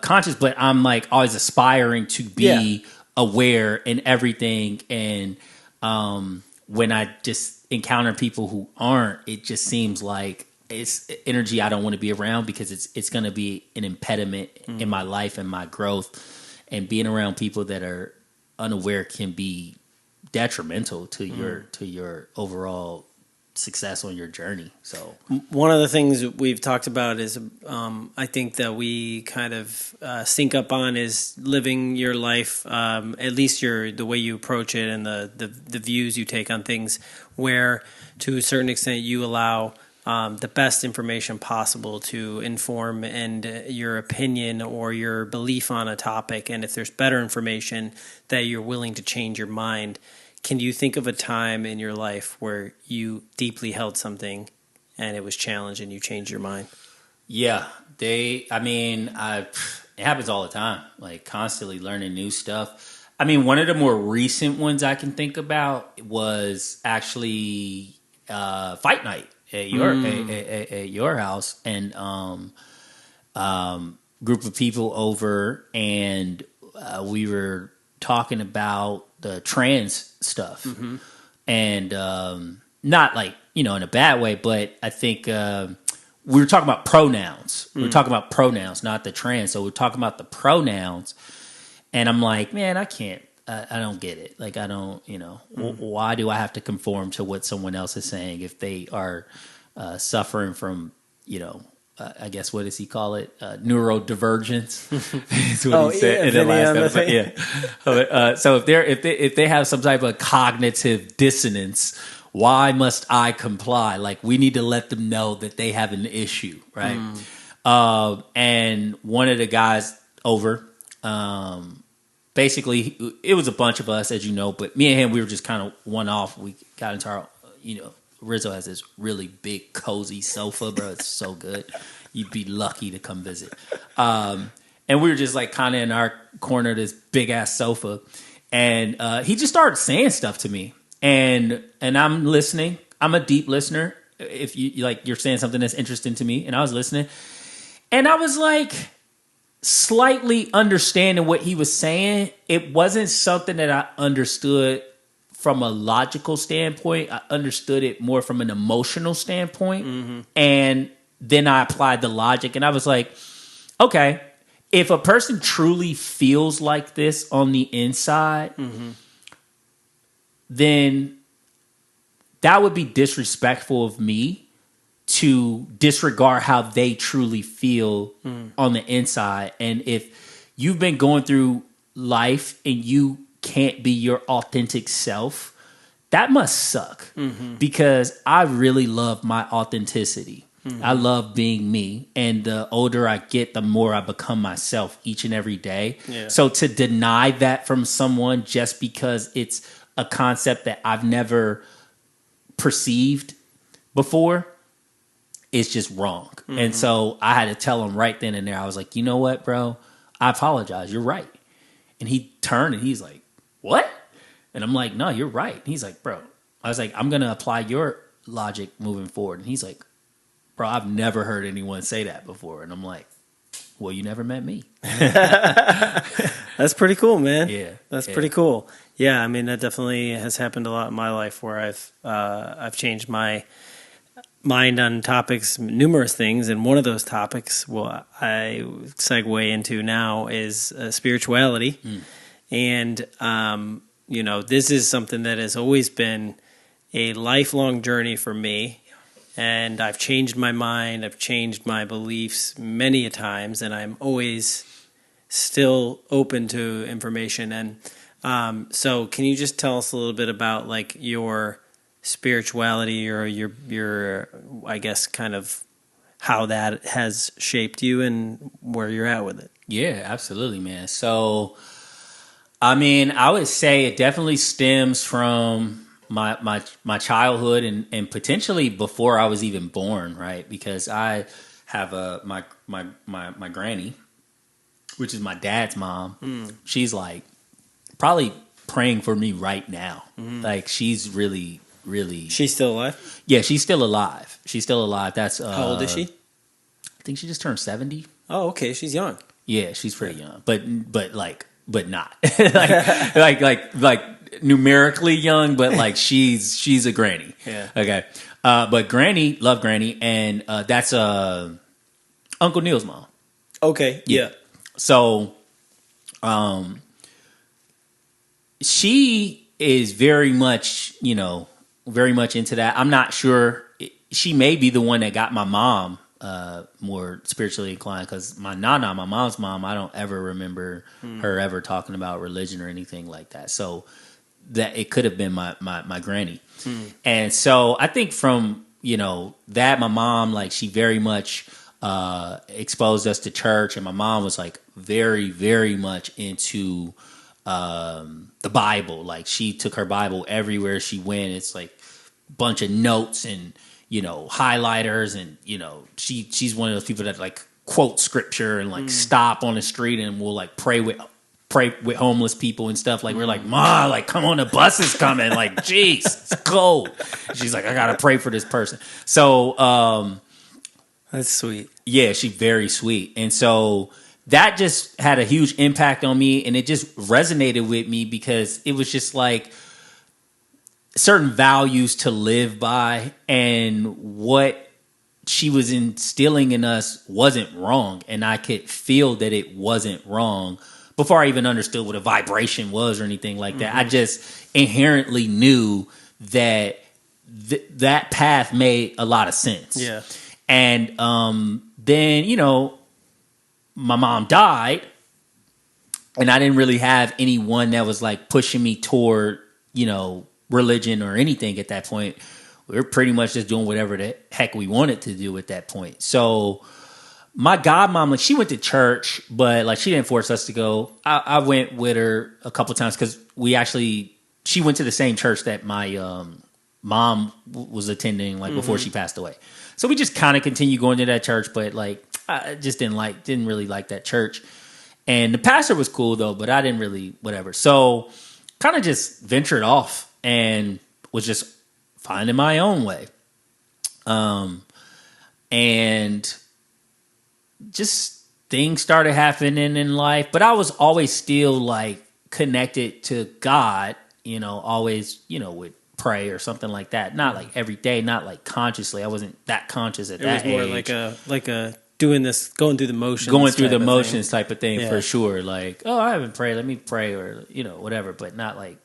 conscious, but I'm like always aspiring to be aware in everything. And when I just encounter people who aren't, it just seems like it's energy I don't want to be around because it's going to be an impediment in my life and my growth. And being around people that are unaware can be detrimental to your overall success on your journey. So one of the things we've talked about is I think that we kind of sync up on is living your life, at least the way you approach it and the views you take on things, where to a certain extent you allow the best information possible to inform and your opinion or your belief on a topic. And if there's better information, that you're willing to change your mind. Can you think of a time in your life where you deeply held something and it was challenged and you changed your mind? Yeah, it happens all the time, like constantly learning new stuff. I mean, one of the more recent ones I can think about was actually Fight Night at your house, and group of people over, and we were talking about the trans stuff, and not like in a bad way, but I think we were talking about pronouns. We were talking about pronouns, not the trans. So we're talking about the pronouns, and I'm like, man, I can't. I don't get it. Like, I don't. Why do I have to conform to what someone else is saying if they are suffering from I guess, what does he call it? Neurodivergence. Is what he said in the last episode. Yeah. So if they have some type of cognitive dissonance, why must I comply? Like, we need to let them know that they have an issue, right? And one of the guys over, basically, it was a bunch of us, as you know, but me and him, we were just kind of one off. We got into our, Rizzo has this really big, cozy sofa, bro. It's so good. You'd be lucky to come visit. And we were just like kind of in our corner of this big ass sofa. And he just started saying stuff to me. And I'm listening. I'm a deep listener. If you're saying something that's interesting to me. And I was listening. And I was like slightly understanding what he was saying. It wasn't something that I understood from a logical standpoint. I understood it more from an emotional standpoint. And then I applied the logic, and I was like, okay, if a person truly feels like this on the inside, then that would be disrespectful of me to disregard how they truly feel on the inside. And if you've been going through life and you can't be your authentic self, that must suck, because I really love my authenticity. I love being me, and the older I get, the more I become myself each and every day. So to deny that from someone just because it's a concept that I've never perceived before is just wrong. And so I had to tell him right then and there. I was like, you know what, bro? I apologize. You're right. And he turned and he's like, what? And I'm like, no, you're right. And he's like, bro. I was like, I'm going to apply your logic moving forward. And he's like, bro, I've never heard anyone say that before. And I'm like, well, you never met me. That's pretty cool, man. Yeah. That's pretty cool. Yeah, I mean, that definitely has happened a lot in my life where I've changed my mind on topics, numerous things. And one of those topics, I segue into now is spirituality. And, this is something that has always been a lifelong journey for me. and I've changed my mind. I've changed my beliefs many a times, and I'm always still open to information. And so can you just tell us a little bit about like your spirituality or your I guess kind of how that has shaped you and where you're at with it? Yeah, absolutely, man. So, I mean, I would say it definitely stems from my childhood and potentially before I was even born, right? Because I have my granny, which is my dad's mom. She's like probably praying for me right now. Like she's really. She's still alive? Yeah, she's still alive. She's still alive. That's How old is she? I think she just turned 70. Oh, okay. She's young. Yeah, she's pretty young, but not like numerically young, but like she's a granny. Yeah. Okay. But Granny, love Granny, and that's Uncle Neil's mom. Okay. Yeah. So, she is very much into that. I'm not sure. She may be the one that got my mom more spiritually inclined, because my nana, my mom's mom, I don't ever remember her ever talking about religion or anything like that. So that it could have been my granny. And so I think from that, my mom, like, she very much exposed us to church, and my mom was like very, very much into the Bible. Like, she took her Bible everywhere she went. It's like a bunch of notes and highlighters, and she's one of those people that like quote scripture and like stop on the street and will like pray with homeless people and stuff. Like, we're like, Ma, like, come on, the bus is coming. Like, jeez, it's cold. She's like, I gotta pray for this person. So that's sweet. Yeah, she's very sweet. And so that just had a huge impact on me, and it just resonated with me because it was just like certain values to live by, and what she was instilling in us wasn't wrong, and I could feel that it wasn't wrong before I even understood what a vibration was or anything like that. I just inherently knew that that path made a lot of sense. Yeah. And then my mom died, and I didn't really have anyone that was like pushing me toward religion or anything at that point. We were pretty much just doing whatever the heck we wanted to do at that point. So my godmom, like, she went to church, but like, she didn't force us to go. I went with her a couple times because she went to the same church that my mom was attending, like, before she passed away. So we just kind of continued going to that church, but like, I just didn't really like that church. And the pastor was cool though, but I didn't really whatever. So kind of just ventured off and was just finding my own way. And just things started happening in life, but I was always still like connected to God, always, would pray or something like that. Not like every day, not like consciously. I wasn't that conscious at that age. It was more like a doing this, going through the motions. Type of thing, for sure. Like, oh, I haven't prayed, let me pray, or whatever, but not like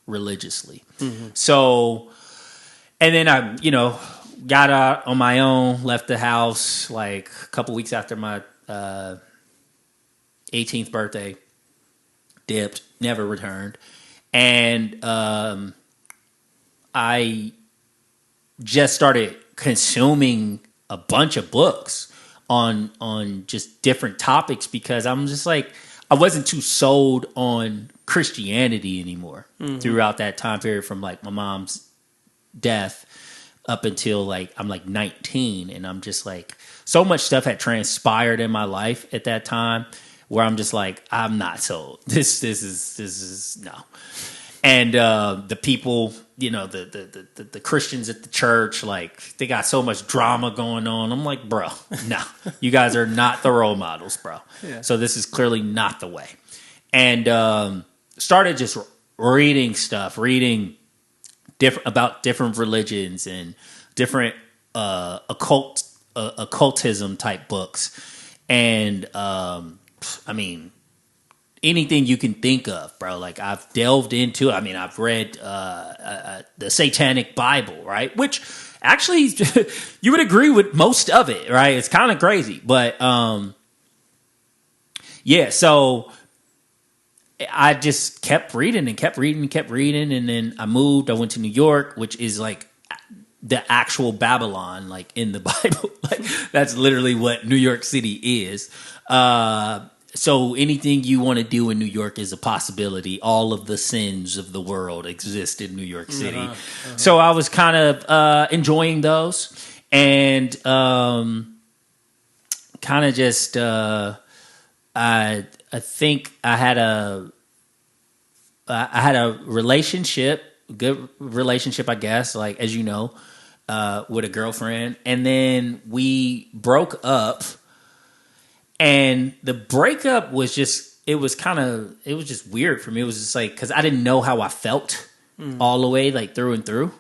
religiously. So, and then I got out on my own, left the house like a couple weeks after my 18th birthday, dipped, never returned. And I just started consuming a bunch of books on just different topics, because I'm just like, I wasn't too sold on Christianity anymore throughout that time period, from like my mom's death up until like I'm like 19, and I'm just like, so much stuff had transpired in my life at that time where I'm just like, I'm not sold. This is no. And the people, the Christians at the church, like, they got so much drama going on. I'm like, bro, no, you guys are not the role models, bro. Yeah. So this is clearly not the way. And started just reading about different religions and different occultism type books. And I mean, anything you can think of, bro. Like I've delved into. I mean, I've read the Satanic Bible, right? Which actually, you would agree with most of it, right? It's kind of crazy, but yeah. So I just kept reading, and then I moved. I went to New York, which is like the actual Babylon, like in the Bible. Like that's literally what New York City is. So anything you want to do in New York is a possibility. All of the sins of the world exist in New York City. So I was kind of enjoying those, and kind of just I think I had a relationship, good relationship, I guess, like as you know, with a girlfriend, and then we broke up. And the breakup was just, it was just weird for me. It was just like, because I didn't know how I felt all the way, like through and through.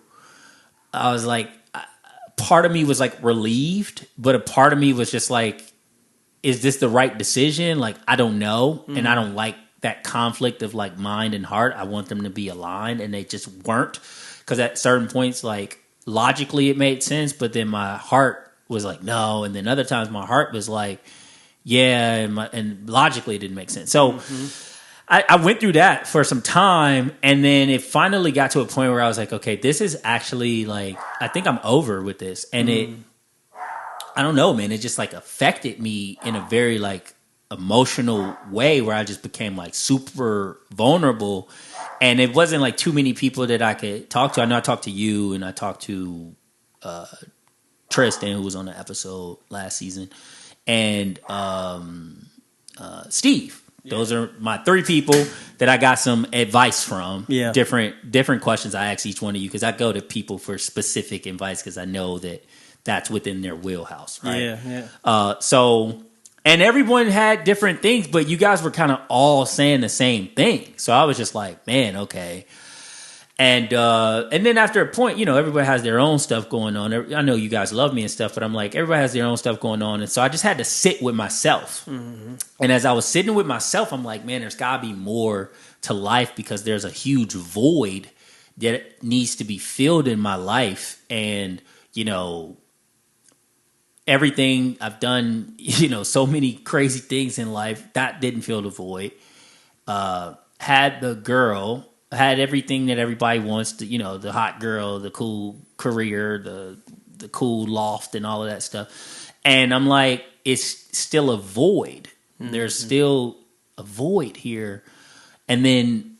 I was like, part of me was like relieved, but a part of me was just like, is this the right decision? Like, I don't know. And I don't like that conflict of like mind and heart. I want them to be aligned, and they just weren't. Because at certain points, like logically it made sense, but then my heart was like, no. And then other times my heart was like, yeah, and logically it didn't make sense. So I went through that for some time, and then it finally got to a point where I was like, okay, this is actually like, I think I'm over with this. And I don't know, man, it just like affected me in a very like emotional way where I just became like super vulnerable. And it wasn't like too many people that I could talk to. I know I talked to you, and I talked to Tristan, who was on the episode last season, and Steve. Those are my three people that I got some advice from. Yeah. Different questions I ask each one of you, because I go to people for specific advice because I know that that's within their wheelhouse, right? Yeah. So, and everyone had different things, but you guys were kind of all saying the same thing. So I was just like, man, okay. And then after a point, you know, everybody has their own stuff going on. I know you guys love me and stuff, but I'm like, everybody has their own stuff going on. And so I just had to sit with myself. And as I was sitting with myself, I'm like, man, there's got to be more to life, because there's a huge void that needs to be filled in my life. And, you know, everything I've done, you know, so many crazy things in life, that didn't fill the void. Had the girl... had everything that everybody wants, to, you know, the hot girl, the cool career, the cool loft, and all of that stuff. And I'm like, it's still a void. There's still a void here. And then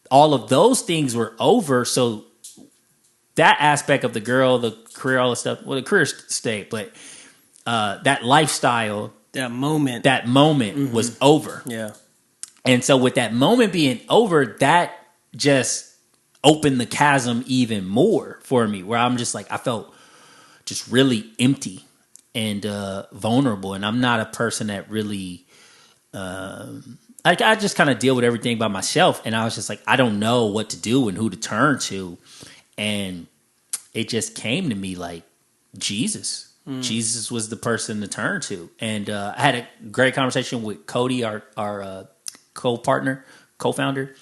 all of those things were over. So that aspect of the girl, the career, all the stuff, well, the career stayed, but that lifestyle, that moment was over. Yeah. And so with that moment being over, that just opened the chasm even more for me, where I'm just like, I felt just really empty and vulnerable. And I'm not a person that really, I just kind of deal with everything by myself. And I was just like, I don't know what to do and who to turn to. And it just came to me like Jesus. Jesus was the person to turn to. And I had a great conversation with Cody, our co-founder.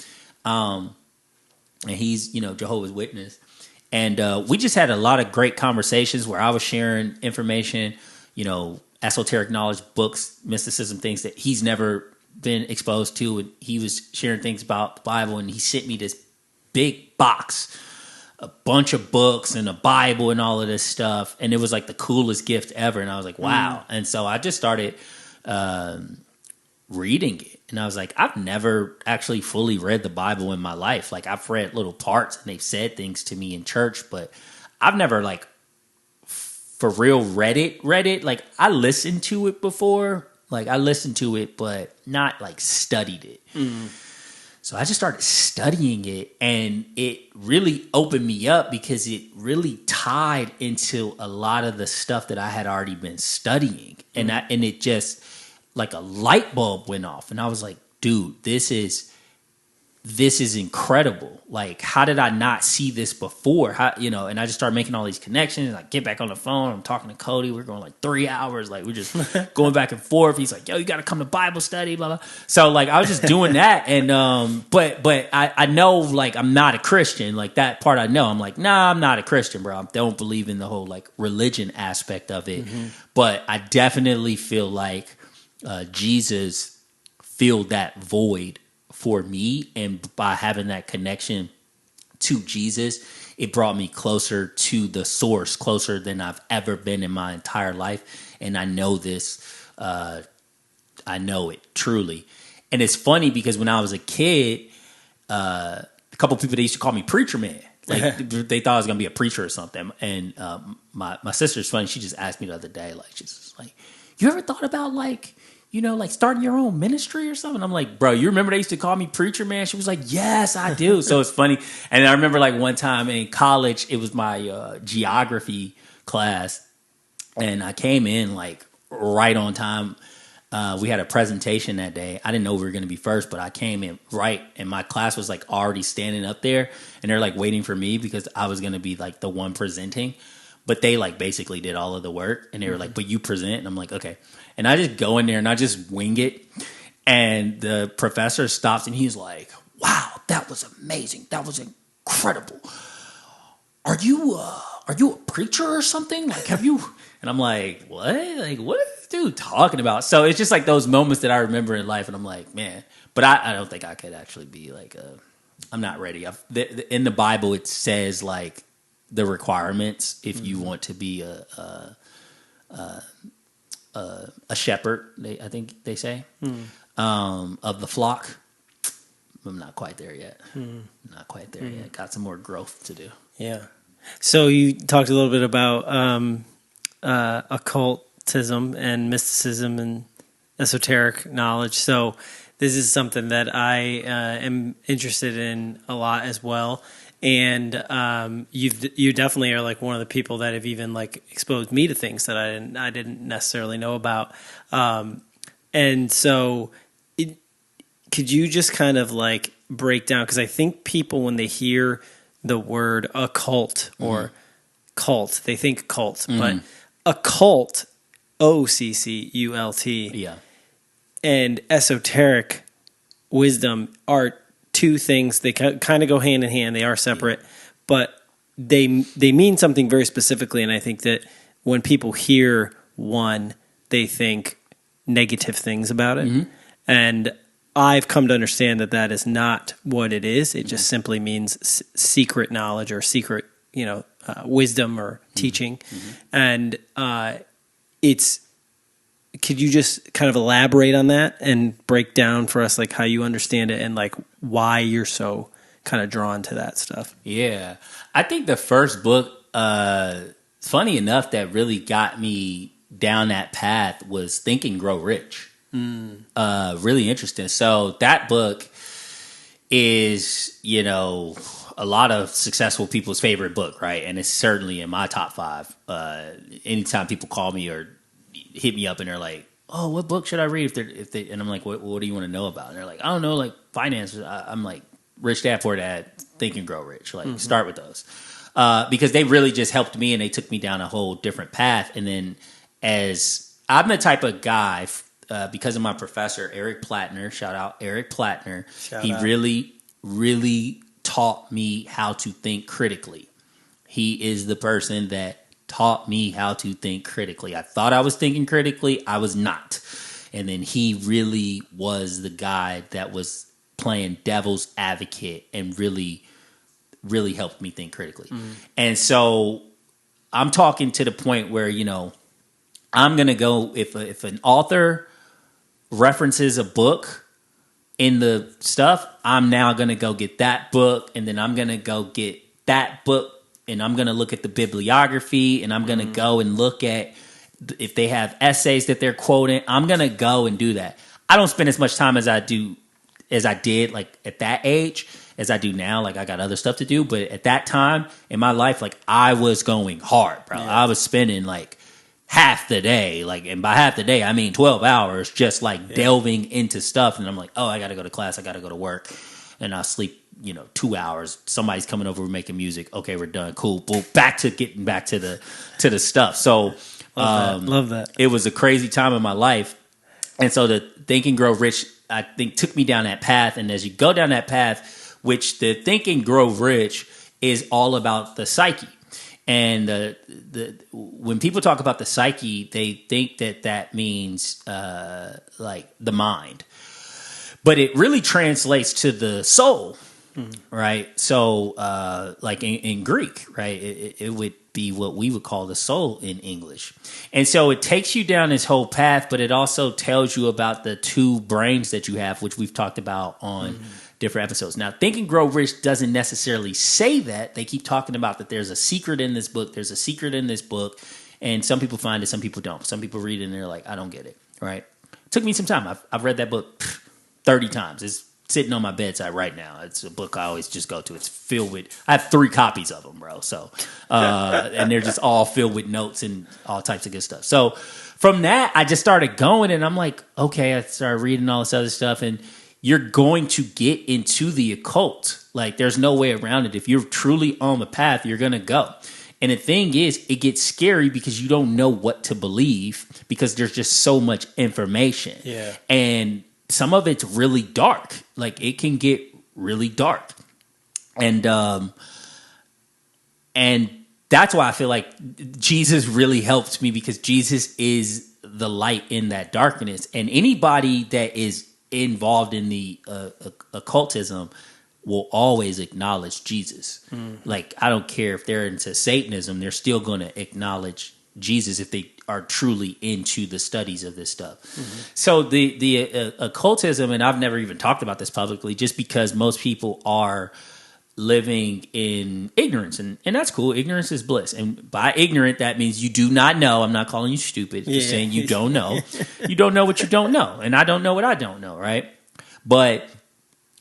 And he's, you know, Jehovah's Witness. And we just had a lot of great conversations where I was sharing information, you know, esoteric knowledge, books, mysticism, things that he's never been exposed to. And he was sharing things about the Bible, and he sent me this big box, a bunch of books and a Bible and all of this stuff. And it was like the coolest gift ever. And I was like, wow. And so I just started reading it. And I was like, I've never actually fully read the Bible in my life. Like, I've read little parts, and they've said things to me in church, but I've never, like, for real read it. Like, I listened to it before. Like, I listened to it, but not, like, studied it. So I just started studying it, and it really opened me up, because it really tied into a lot of the stuff that I had already been studying. And it just... like a light bulb went off, and I was like, dude, this is this is incredible. Like, how did I not see this before? How, you know, and I just started making all these connections. I get back on the phone. I'm talking to Cody. We're going like 3 hours. Like, we're just going back and forth. He's like, yo, you got to come to Bible study, blah, blah. So, like, I was just doing that. And, but I know, like, I'm not a Christian. Like, that part I know. I'm like, nah, I'm not a Christian, bro. I don't believe in the whole, like, religion aspect of it. Mm-hmm. But I definitely feel like Jesus filled that void for me, and by having that connection to Jesus, it brought me closer to the source, closer than I've ever been in my entire life. And I know this, I know it truly. And it's funny because when I was a kid, a couple people, they used to call me preacher man. Like they thought I was gonna be a preacher or something. And my sister's funny. She just asked me the other day, like, she's like, you ever thought about like, you know, like starting your own ministry or something? I'm like, bro, you remember they used to call me preacher man? She was like, yes, I do. So it's funny. And I remember like one time in college, it was my geography class. And I came in like right on time. We had a presentation that day. I didn't know we were going to be first, but I came in right. And my class was like already standing up there. And they're like waiting for me because I was going to be like the one presenting. But they like basically did all of the work. And they were like, but you present. And I'm like, okay. And I just go in there and I just wing it. And the professor stops and he's like, wow, that was amazing. That was incredible. Are you a preacher or something? Like, have you? And I'm like, what? Like, what is this dude talking about? So it's just like those moments that I remember in life. And I'm like, man, but I don't think I could actually be like, I'm not ready. In the Bible, it says like the requirements if you want to be a shepherd, I think they say, of the flock. I'm not quite there yet. Not quite there yet. Got some more growth to do. Yeah. So you talked a little bit about occultism and mysticism and esoteric knowledge. So this is something that I am interested in a lot as well. And you definitely are like one of the people that have even like exposed me to things that I didn't necessarily know about. And so could you just kind of like break down, because I think people when they hear the word occult or cult, they think cult, but occult, OCCULT, yeah, and esoteric wisdom are two things. They kind of go hand in hand. They are separate, but they mean something very specifically. And I think that when people hear one, they think negative things about it. And I've come to understand that that is not what it is. It just simply means secret knowledge or secret, wisdom or teaching. And could you just kind of elaborate on that and break down for us like how you understand it and like why you're so kind of drawn to that stuff? Yeah. I think the first book, funny enough, that really got me down that path was Think and Grow Rich. Really interesting. So that book is, a lot of successful people's favorite book, right? And it's certainly in my top 5. Anytime people call me or hit me up and they're like, oh, what book should I read? If they, and I'm like, what do you want to know about? And they're like, I don't know, like finances. I'm like, Rich Dad Poor Dad, Think and Grow Rich. Like, start with those. Because they really just helped me and they took me down a whole different path. And then as I'm the type of guy, because of my professor, Eric Plattner, shout out Eric Plattner, he really, really taught me how to think critically. He is the person that taught me how to think critically. I thought I was thinking critically. I was not. And then he really was the guy that was playing devil's advocate and really, really helped me think critically. And so I'm talking to the point where, I'm going to go, if an author references a book in the stuff, I'm now going to go get that book, and then I'm going to go get that book, and I'm going to look at the bibliography, and I'm going to go and look at if they have essays that they're quoting. I'm going to go and do that. I don't spend as much time as I did like at that age as I do now. Like I got other stuff to do, but at that time in my life, like I was going hard, bro. Yeah. I was spending like half the day, and by half the day, I mean 12 hours just delving into stuff. And I'm like, oh, I got to go to class. I got to go to work. and I sleep, 2 hours. Somebody's coming over, we're making music. Okay, we're done. Cool. Boom. Back to getting back to the stuff. So Love that. It was a crazy time in my life. And so the Think and Grow Rich, I think, took me down that path. And as you go down that path, which the Think and Grow Rich is all about the psyche. And when people talk about the psyche, they think that means like the mind. But it really translates to the soul, right? So like in Greek, right, it would be what we would call the soul in English. And so it takes you down this whole path, but it also tells you about the two brains that you have, which we've talked about on different episodes. Now, Think and Grow Rich doesn't necessarily say that. They keep talking about that there's a secret in this book. There's a secret in this book. And some people find it, some people don't. Some people read it and they're like, I don't get it, right? It took me some time. I've read that book 30 times. It's sitting on my bedside right now. It's a book I always just go to. It's filled with, I have 3 copies of them, bro. So, and they're just all filled with notes and all types of good stuff. So from that, I just started going and I'm like, okay, I started reading all this other stuff and you're going to get into the occult. Like there's no way around it. If you're truly on the path, you're going to go. And the thing is, it gets scary because you don't know what to believe because there's just so much information. Yeah. And some of it's really dark. Like it can get really dark. And that's why I feel like Jesus really helped me because Jesus is the light in that darkness. And anybody that is involved in the occultism will always acknowledge Jesus. Like, I don't care if they're into Satanism, they're still going to acknowledge Jesus if they are truly into the studies of this stuff. So the occultism, and I've never even talked about this publicly, just because most people are living in ignorance, and that's cool. Ignorance is bliss. And by ignorant, that means you do not know. I'm not calling you stupid. Just saying you don't know. You don't know what you don't know. And I don't know what I don't know, right? But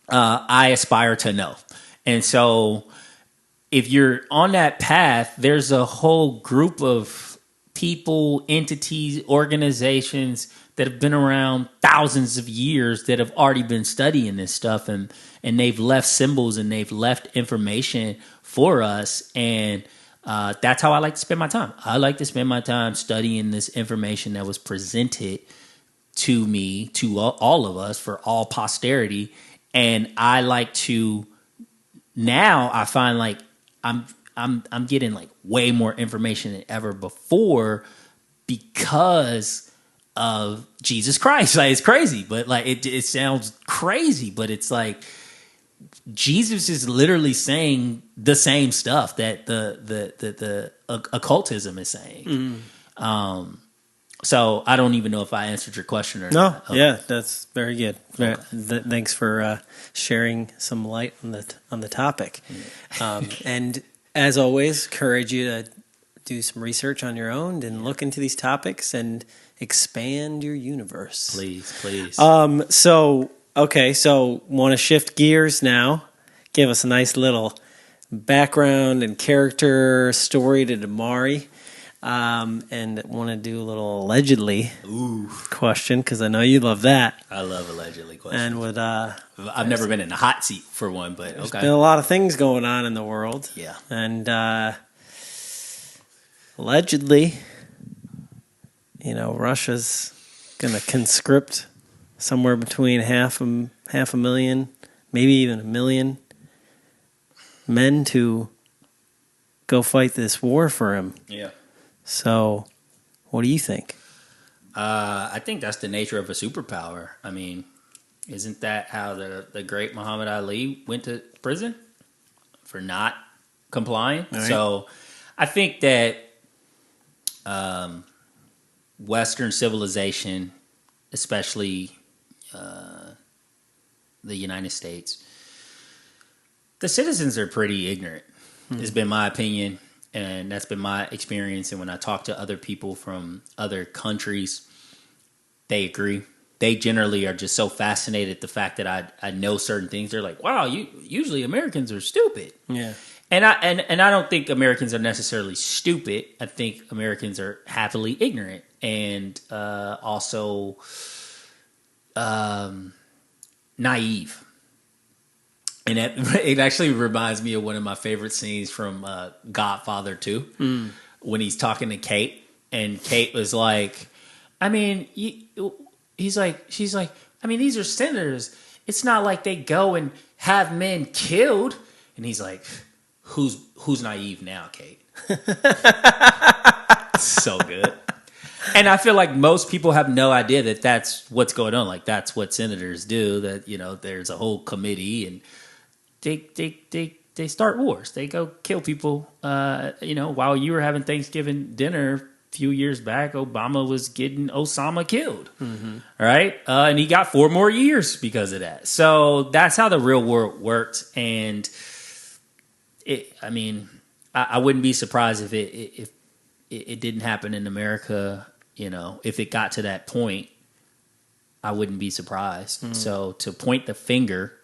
I aspire to know. And so if you're on that path, there's a whole group of people, entities, organizations that have been around thousands of years that have already been studying this stuff, and they've left symbols and they've left information for us. And that's how I like to spend my time. I like to spend my time studying this information that was presented to me, to all of us, for all posterity. And I like to, now I find like I'm getting like way more information than ever before because of Jesus Christ. Like, it's crazy, but like it sounds crazy, but it's like Jesus is literally saying the same stuff that the occultism is saying. So I don't even know if I answered your question or not. No, yeah, that's very good. Okay. Thanks for sharing some light on the topic. And as always, encourage you to do some research on your own and look into these topics and expand your universe. Please. So want to shift gears now. Give us a nice little background and character story to Dimari. And want to do a little allegedly question because I know you love that. I love allegedly questions. And with I've never been in the hot seat for one, but there's okay. been a lot of things going on in the world. Yeah. And allegedly, Russia's going to conscript somewhere between half a million, maybe even 1 million men to go fight this war for him. Yeah. So, what do you think? I think that's the nature of a superpower. I mean, isn't that how the great Muhammad Ali went to prison for not complying? Right. So, I think that Western civilization, especially the United States, the citizens are pretty ignorant. Has been my opinion. And that's been my experience. And when I talk to other people from other countries, they agree. They generally are just so fascinated at the fact that I know certain things. They're like, wow, usually Americans are stupid. Yeah. And I don't think Americans are necessarily stupid. I think Americans are happily ignorant and also naive. And it actually reminds me of one of my favorite scenes from Godfather 2, when he's talking to Kate, and Kate was like, I mean, she's like, I mean, these are senators. It's not like they go and have men killed. And he's like, who's naive now, Kate? So good. And I feel like most people have no idea that that's what's going on. Like, that's what senators do, that, you know, there's a whole committee and they start wars. They go kill people. You know, while you were having Thanksgiving dinner a few years back, Obama was getting Osama killed. Mm-hmm. Right? And he got 4 more years because of that. So that's how the real world worked. And I wouldn't be surprised if it didn't happen in America. You know, if it got to that point, I wouldn't be surprised. Mm. So to point the finger,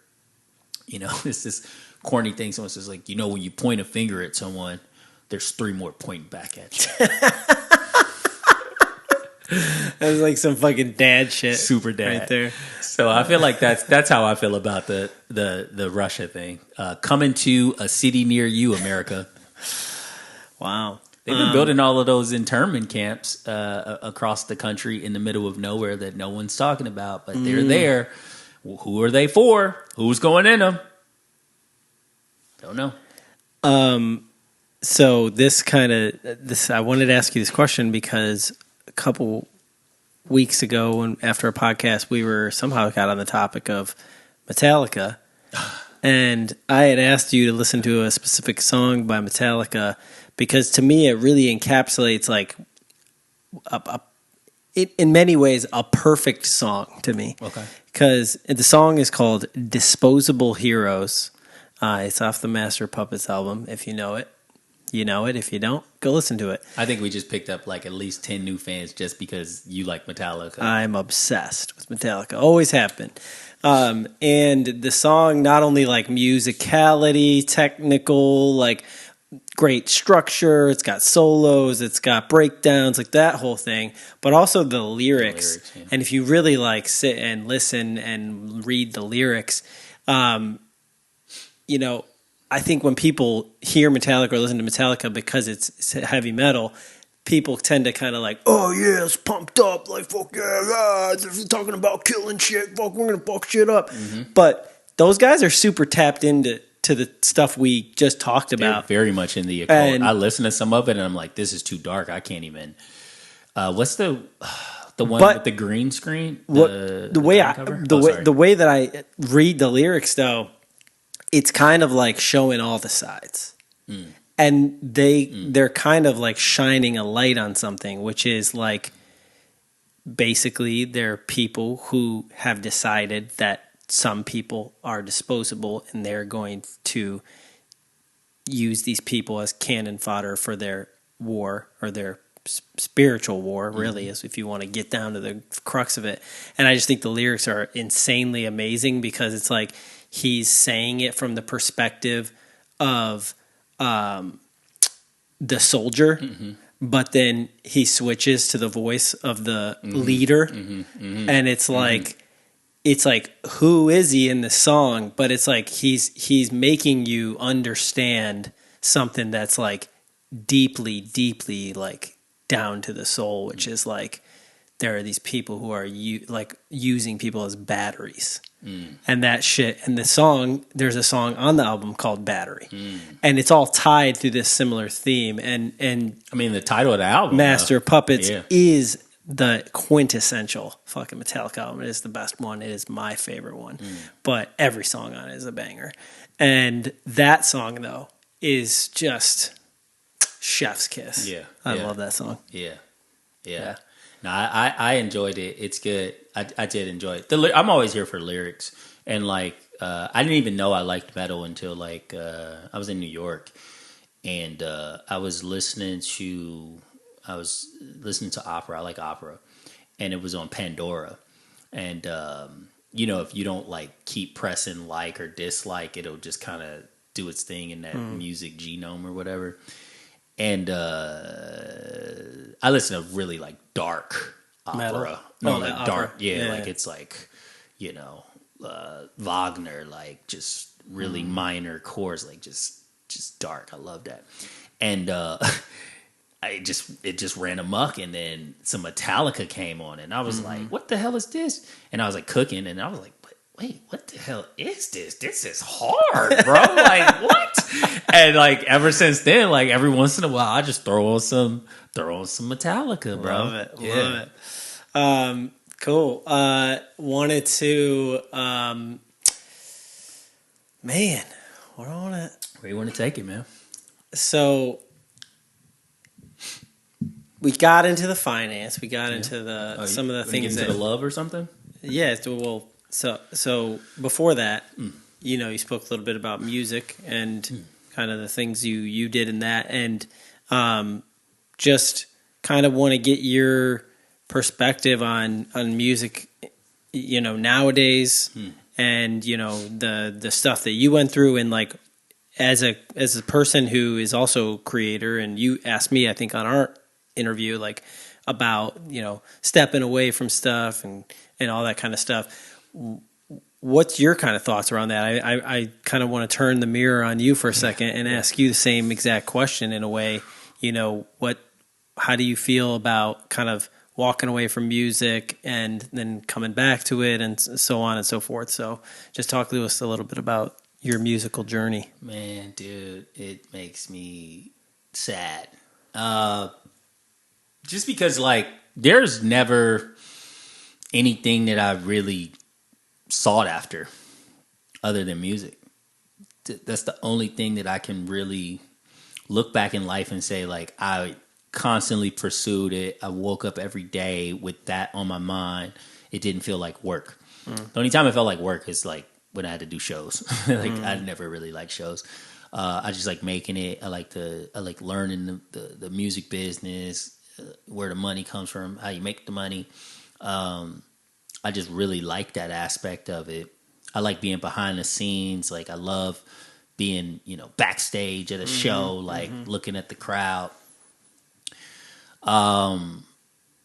you know, it's this corny thing. Someone says, like, you know, when you point a finger at someone, there's 3 more pointing back at you. That was like some fucking dad shit. Super dad. Right there. So I feel like that's how I feel about the Russia thing. Coming to a city near you, America. Wow. They've been building all of those internment camps across the country in the middle of nowhere that no one's talking about, but they're there. Who are they for? Who's going in them? Don't know. So I wanted to ask you this question because a couple weeks ago, after a podcast, we somehow got on the topic of Metallica, and I had asked you to listen to a specific song by Metallica. Because to me, it really encapsulates, like, in many ways, a perfect song to me. Okay. Because the song is called Disposable Heroes. It's off the Master of Puppets album. If you know it, you know it. If you don't, go listen to it. I think we just picked up, like, at least 10 new fans just because you like Metallica. I'm obsessed with Metallica. Always have been. And the song, not only, like, musicality, technical, like, great structure, it's got solos, it's got breakdowns, like that whole thing, but also the lyrics. Yeah. And if you really like sit and listen and read the lyrics, you know, I think when people hear Metallica or listen to Metallica because it's heavy metal, people tend to kind of like, oh yeah, it's pumped up, like fuck yeah, they're talking about killing shit, fuck, we're gonna fuck shit up. Mm-hmm. But those guys are super tapped into the stuff we just talked about. They're very much in the occult. And I listen to some of it and I'm like, this is too dark. I can't even. What's the one with the green screen? The way that I read the lyrics, though, it's kind of like showing all the sides, and they're kind of like shining a light on something, which is like basically they're people who have decided that some people are disposable and they're going to use these people as cannon fodder for their war, or their spiritual war, really, is if you want to get down to the crux of it. And I just think the lyrics are insanely amazing because it's like he's saying it from the perspective of the soldier, but then he switches to the voice of the leader, and it's like, it's like, who is he in the song? But it's like he's making you understand something that's like deeply, deeply like down to the soul, which is like there are these people who are like using people as batteries, and that shit. And the song, there's a song on the album called Battery, and it's all tied through this similar theme. And I mean, the title of the album, Master of Puppets, is the quintessential fucking Metallica album. It is the best one. It is my favorite one. But every song on it is a banger. And that song, though, is just chef's kiss. Yeah. I love that song. Yeah. No, I enjoyed it. It's good. I did enjoy it. I'm always here for lyrics. And, like, I didn't even know I liked metal until, like, I was in New York. And I was listening to opera. I like opera, and it was on Pandora. And you know, if you don't like keep pressing like or dislike, it'll just kind of do its thing in that music genome or whatever. And I listen to really like dark opera. Metal? No, like dark. Opera. Yeah, like it's like, you know, Wagner, like just really minor chords, like just dark. I love that. And it just ran amok, and then some Metallica came on, and I was like, what the hell is this? And I was like cooking, and I was like, wait, what the hell is this? This is hard, bro. Like, what? And like ever since then, like every once in a while, I just throw on some Metallica, bro. Love it. Cool. Wanted to, man, where you want to take it, man? So we got into the finance. We got into the some of the things into the love or something. Yeah. Well, so before that, you spoke a little bit about music and kind of the things you did in that, and just kind of want to get your perspective on music, nowadays, and the stuff that you went through, and like as a person who is also a creator, and you asked me, I think, on our interview, like about stepping away from stuff and all that kind of stuff. What's your kind of thoughts around that? I kind of want to turn the mirror on you for a second and ask you the same exact question in a way. How do you feel about kind of walking away from music and then coming back to it, and so on and so forth? So just talk to us a little bit about your musical journey. Man, dude, it makes me sad. Just because, like, there's never anything that I really sought after other than music. That's the only thing that I can really look back in life and say, like, I constantly pursued it. I woke up every day with that on my mind. It didn't feel like work. The only time it felt like work is like when I had to do shows. I never really liked shows. I just like making it. I like learning the music business, where the money comes from, how you make the money. I just really like that aspect of it. I like being behind the scenes. Like I love being, backstage at a show, like looking at the crowd.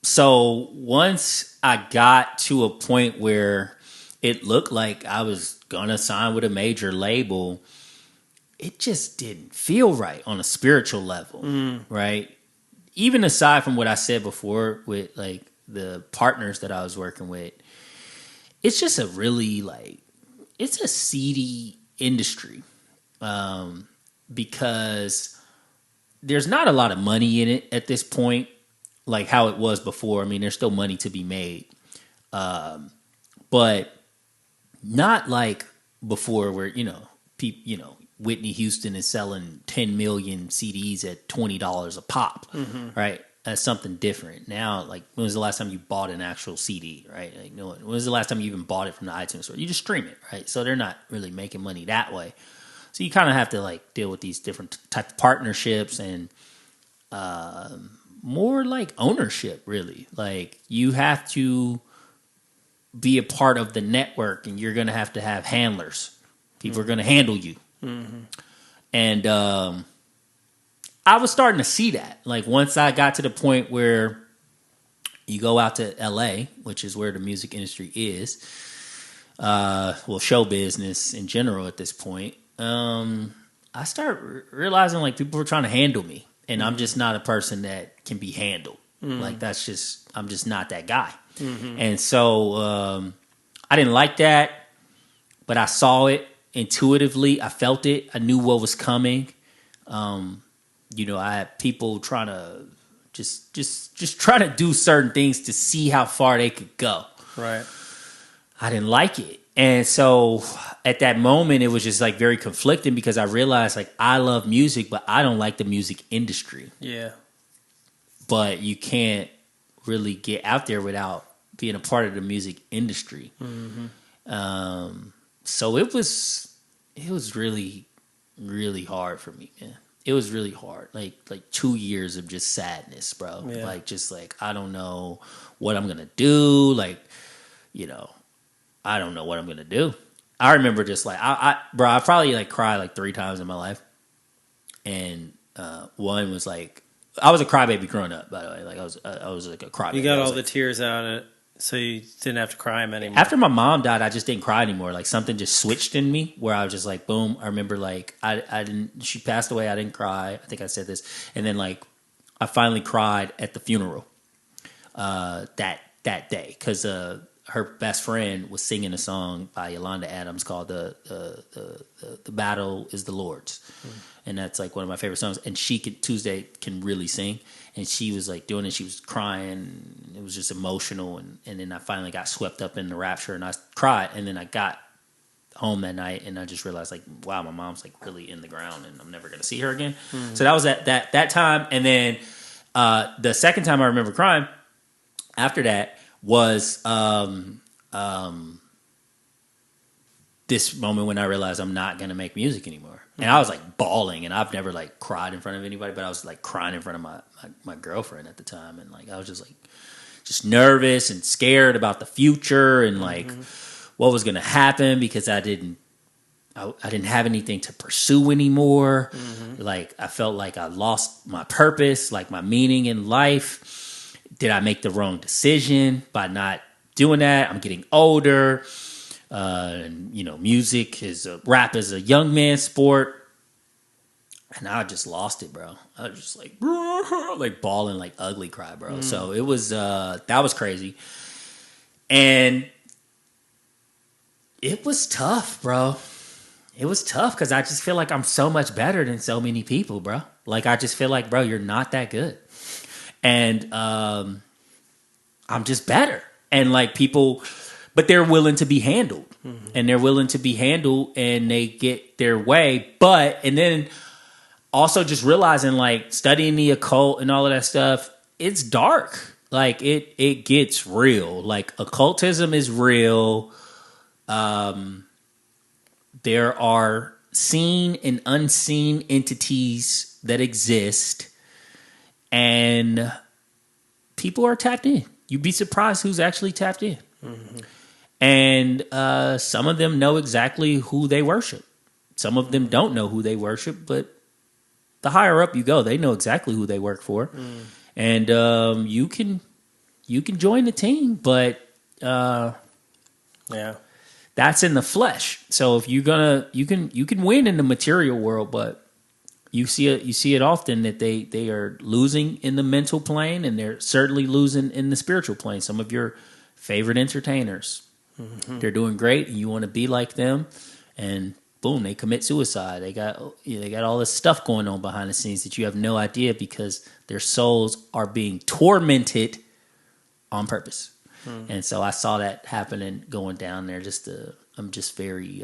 So once I got to a point where it looked like I was gonna sign with a major label, it just didn't feel right on a spiritual level, right? Even aside from what I said before with like the partners that I was working with, it's just a really it's a seedy industry, because there's not a lot of money in it at this point, like how it was before. I mean, there's still money to be made, but not like before, where Whitney Houston is selling 10 million CDs at $20 a pop, right? That's something different now. Like, when was the last time you bought an actual CD, right? Like, no, when was the last time you even bought it from the iTunes store? You just stream it, right? So they're not really making money that way. So you kind of have to like deal with these different type of partnerships and more like ownership, really. Like, you have to be a part of the network, and you're going to have handlers. People are going to handle you. And I was starting to see that. Like, once I got to the point where you go out to LA, which is where the music industry is, show business in general at this point, I start realizing like people were trying to handle me, and I'm just not a person that can be handled. Like, I'm just not that guy. And so I didn't like that, but I saw it intuitively. I felt it. I knew what was coming. I had people trying to just trying to do certain things to see how far they could go. Right. I didn't like it. And so at that moment, it was just like very conflicting, because I realized like I love music, but I don't like the music industry. Yeah. But you can't really get out there without being a part of the music industry. So it was really, really hard for me, man. It was really hard. Like 2 years of just sadness, bro. Yeah. Like, just like, I don't know what I'm gonna do. Like, I don't know what I'm gonna do. I remember just like I probably like cried like 3 times in my life, and one was like, I was a crybaby growing up. By the way, like I was like a crybaby. You got all the tears out So you didn't have to cry him anymore. After my mom died, I just didn't cry anymore. Like something just switched in me where I was just like, boom. I remember like I didn't. She passed away. I didn't cry. I think I said this, and then like I finally cried at the funeral that day because her best friend was singing a song by Yolanda Adams called "The Battle Is the Lord's," and that's like one of my favorite songs. And Tuesday can really sing. And she was like doing it. She was crying. It was just emotional. And then I finally got swept up in the rapture and I cried. And then I got home that night and I just realized like, wow, my mom's like really in the ground and I'm never going to see her again. Mm-hmm. So that was that time. And then the second time I remember crying after that was this moment when I realized I'm not going to make music anymore. And I was like bawling, and I've never like cried in front of anybody, but I was like crying in front of my girlfriend at the time, and like I was just nervous and scared about the future and like what was going to happen because I didn't have anything to pursue anymore. Mm-hmm. Like I felt like I lost my purpose, like my meaning in life. Did I make the wrong decision by not doing that? I'm getting older. And you know, rap is a young man's sport, and I just lost it, bro. I was just like bawling, like ugly cry, bro. So it was that was crazy, and it was tough, bro. It was tough because I just feel like I'm so much better than so many people, bro. Like I just feel like, bro, you're not that good, and I'm just better, and like people. But they're willing to be handled, and they're willing to be handled, and they get their way. And then also just realizing, like studying the occult and all of that stuff, it's dark. Like it gets real. Like occultism is real. There are seen and unseen entities that exist, and people are tapped in. You'd be surprised who's actually tapped in. Mm-hmm. And some of them know exactly who they worship. Some of them don't know who they worship, but the higher up you go, they know exactly who they work for. And you can join the team, but that's in the flesh. So if you're gonna, you can win in the material world, but you see it often that they are losing in the mental plane, and they're certainly losing in the spiritual plane. Some of your favorite entertainers. Mm-hmm. They're doing great, and you want to be like them, and boom, they commit suicide. They got all this stuff going on behind the scenes that you have no idea because their souls are being tormented on purpose. And so I saw that happening going down there. I'm just very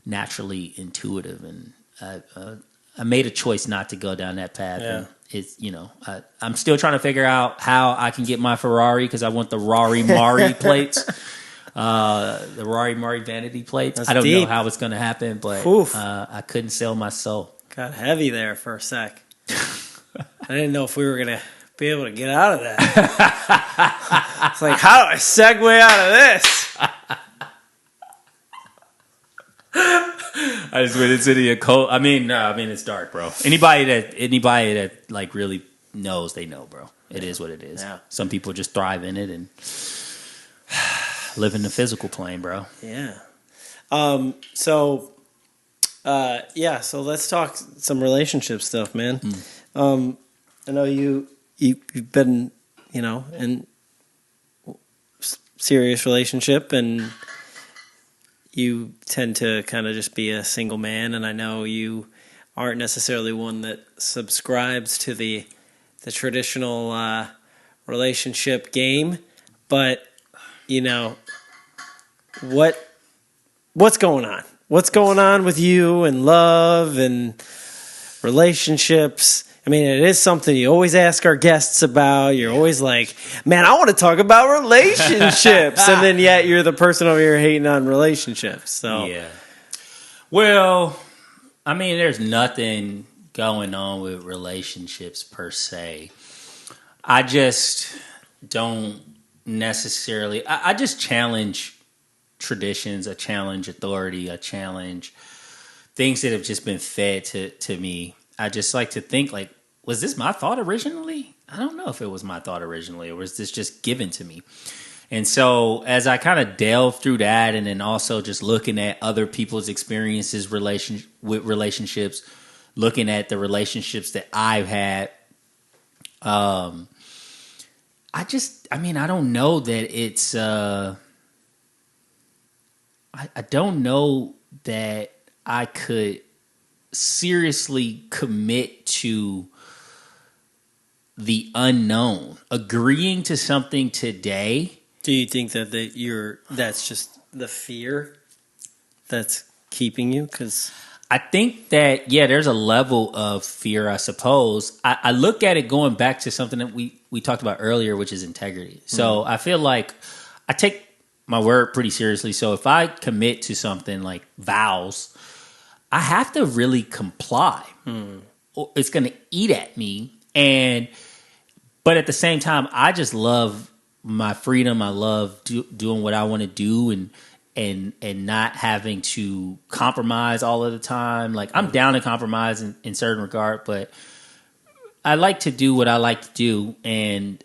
naturally intuitive, and I made a choice not to go down that path. Yeah. And it's, I'm still trying to figure out how I can get my Ferrari because I want the Rari Mari plates. The Rari Mari vanity plates. That's I don't deep. know how it's going to happen, but I couldn't sell my soul. Got heavy there for a sec. I didn't know if we were going to be able to get out of that. It's like, how do I segue out of this? I just went into the occult. I mean, it's dark, bro. Anybody that like really knows, they know, bro. It is what it is. Yeah. Some people just thrive in it and live in the physical plane, bro. Yeah. So let's talk some relationship stuff, man. I know you've been, in serious relationship, and you tend to kind of just be a single man, and I know you aren't necessarily one that subscribes to the traditional relationship game, but what's going on? What's going on with you and love and relationships? I mean, it is something you always ask our guests about. You're always like, man, I want to talk about relationships. And then yet you're the person over here hating on relationships. So yeah. Well, I mean, there's nothing going on with relationships per se. I just don't necessarily... I just challenge traditions. I challenge authority. I challenge things that have just been fed to me. I just like to think like, was this my thought originally? I don't know if it was my thought originally, or was this just given to me? And so as I kind of delve through that, and then also just looking at other people's experiences with relationships, looking at the relationships that I've had, I don't know that it's, I don't know that I could seriously commit to the unknown. Agreeing to something today. Do you think that that's just the fear that's keeping you? Because I think that, yeah, there's a level of fear, I suppose. I look at it going back to something that we talked about earlier, which is integrity. So I feel like I take my word pretty seriously. So if I commit to something like vows, I have to really comply. Or it's going to eat at me. But at the same time, I just love my freedom. I love doing what I want to do, and not having to compromise all of the time. Like, I'm down to compromise in certain regard, but I like to do what I like to do. And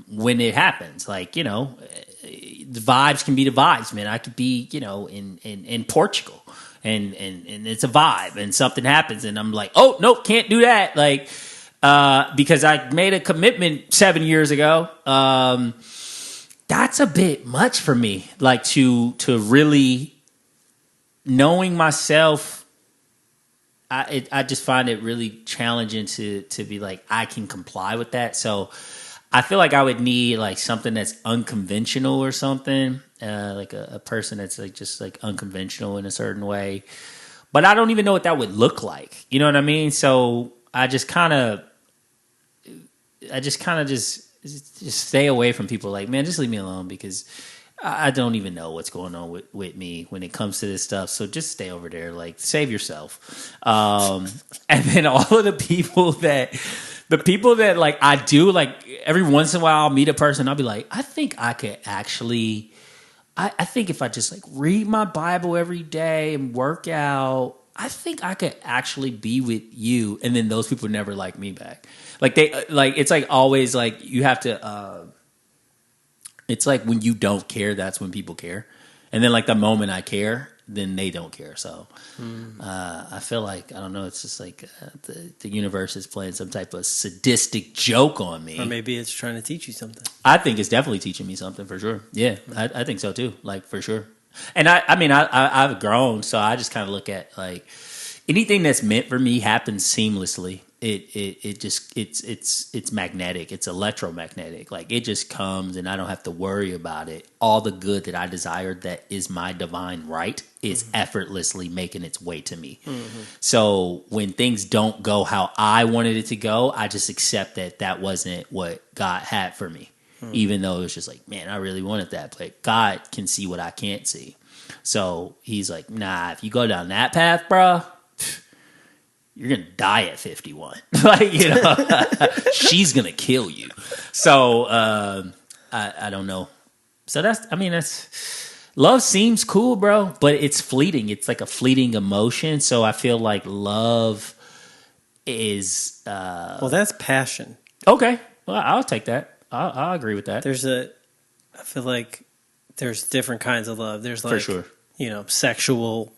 when it happens, like, the vibes can be the vibes, man. I could be, in Portugal, and it's a vibe, and something happens, and I'm like, oh, nope, can't do that. Like, because I made a commitment 7 years ago. That's a bit much for me. Like, to really knowing myself, I just find it really challenging to be like, I can comply with that. So I feel like I would need like something that's unconventional or something, like a person that's like just like unconventional in a certain way. But I don't even know what that would look like. You know what I mean? So I just kind of just stay away from people. Like, man, just leave me alone, because I don't even know what's going on with me when it comes to this stuff. So just stay over there. Like, save yourself. And then all of the people that like I do, like every once in a while I'll meet a person, I'll be like, I think I could actually, I think if I just like read my Bible every day and work out, I think I could actually be with you. And then those people never like me back. Like, it's like always like you have to, it's like when you don't care, that's when people care. And then like the moment I care, then they don't care. So I feel like, I don't know, it's just like the universe is playing some type of sadistic joke on me. Or maybe it's trying to teach you something. I think it's definitely teaching me something, for sure. Yeah, I think so too, like, for sure. And I've grown, so I just kind of look at like anything that's meant for me happens seamlessly. It's magnetic. It's electromagnetic. Like, it just comes, and I don't have to worry about it. All the good that I desire, that is my divine right, is effortlessly making its way to me. So when things don't go how I wanted it to go, I just accept that wasn't what God had for me. Even though it was just like, man, I really wanted that. But God can see what I can't see. So he's like, nah, if you go down that path, bro, you're going to die at 51. Like, she's going to kill you. So I don't know. So that's love seems cool, bro, but it's fleeting. It's like a fleeting emotion. So I feel like love is... well, that's passion. Okay. Well, I'll take that. I'll agree with that. I feel like there's different kinds of love. There's like, for sure, sexual.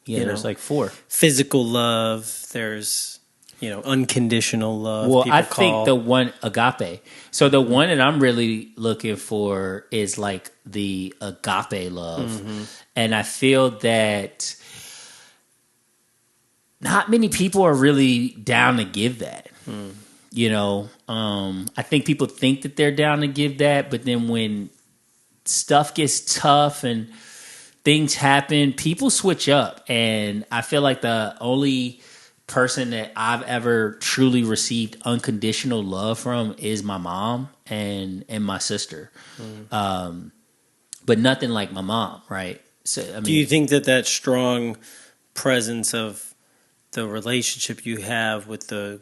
Yeah, there's like 4. Physical love. There's, unconditional love. Well, I think the one, agape. So the one that I'm really looking for is like the agape love. And I feel that not many people are really down to give that. I think people think that they're down to give that, but then when stuff gets tough and things happen, people switch up. And I feel like the only person that I've ever truly received unconditional love from is my mom and my sister. But nothing like my mom, right? So, do you think that strong presence of the relationship you have with the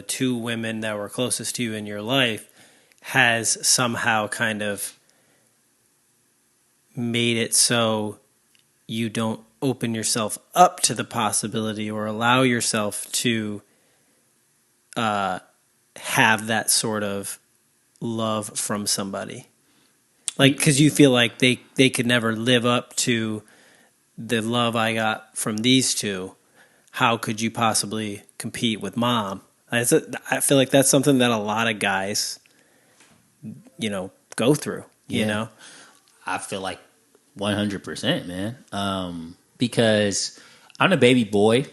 2 women that were closest to you in your life has somehow kind of made it so you don't open yourself up to the possibility or allow yourself to have that sort of love from somebody? Like, because you feel like they could never live up to the love I got from these two. How could you possibly compete with mom? I feel like that's something that a lot of guys, go through, you know? I feel like 100%, man. Because I'm a baby boy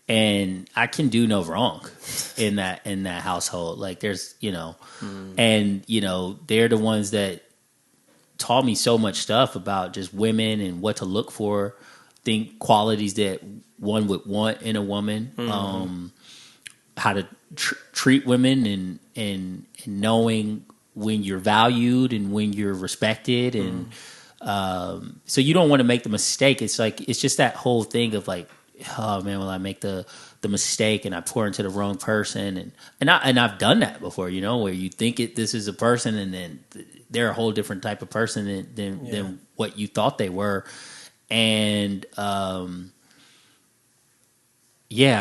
and I can do no wrong in that household. Like there's, and, they're the ones that taught me so much stuff about just women and what to look for, think qualities that one would want in a woman, how to treat women and knowing when you're valued and when you're respected. And so you don't want to make the mistake. It's like, it's just that whole thing of like, oh man, will I make the mistake and I pour into the wrong person? And I've done that before, where you think this is a person and then they're a whole different type of person than what you thought they were. And I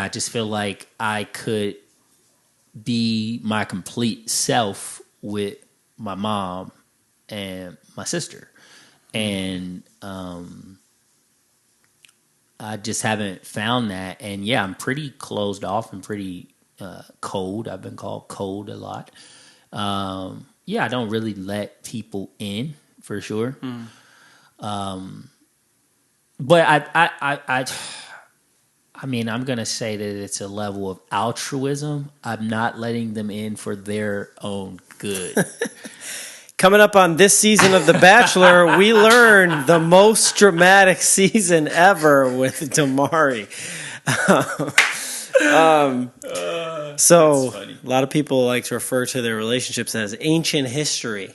just feel like I could be my complete self with my mom and my sister. And I just haven't found that. And I'm pretty closed off and pretty cold. I've been called cold a lot. I don't really let people in, for sure. But I mean, I'm going to say that it's a level of altruism. I'm not letting them in for their own good. Coming up on this season of The Bachelor, we learn the most dramatic season ever with Dimari. So a lot of people like to refer to their relationships as ancient history.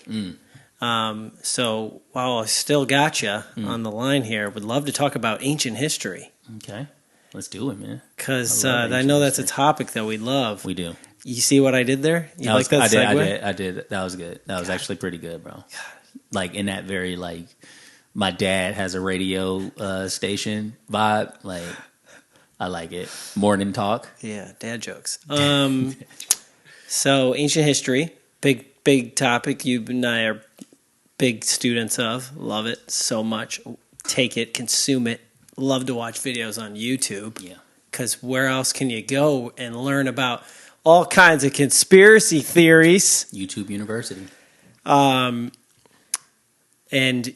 So while I still got you on the line here, would love to talk about ancient history. Okay, let's do it, man. Because I know that's a topic that we love. We do. You see what I did there? You like that segue? I did. That was good. That was actually pretty good, bro. Like in that very like, my dad has a radio station vibe. Like, I like it. Morning talk. Yeah, dad jokes. So ancient history, big topic. You and I are big students of. Love it so much. Take it, consume it. Love to watch videos on YouTube. Yeah. Because where else can you go and learn about all kinds of conspiracy theories? YouTube University. And,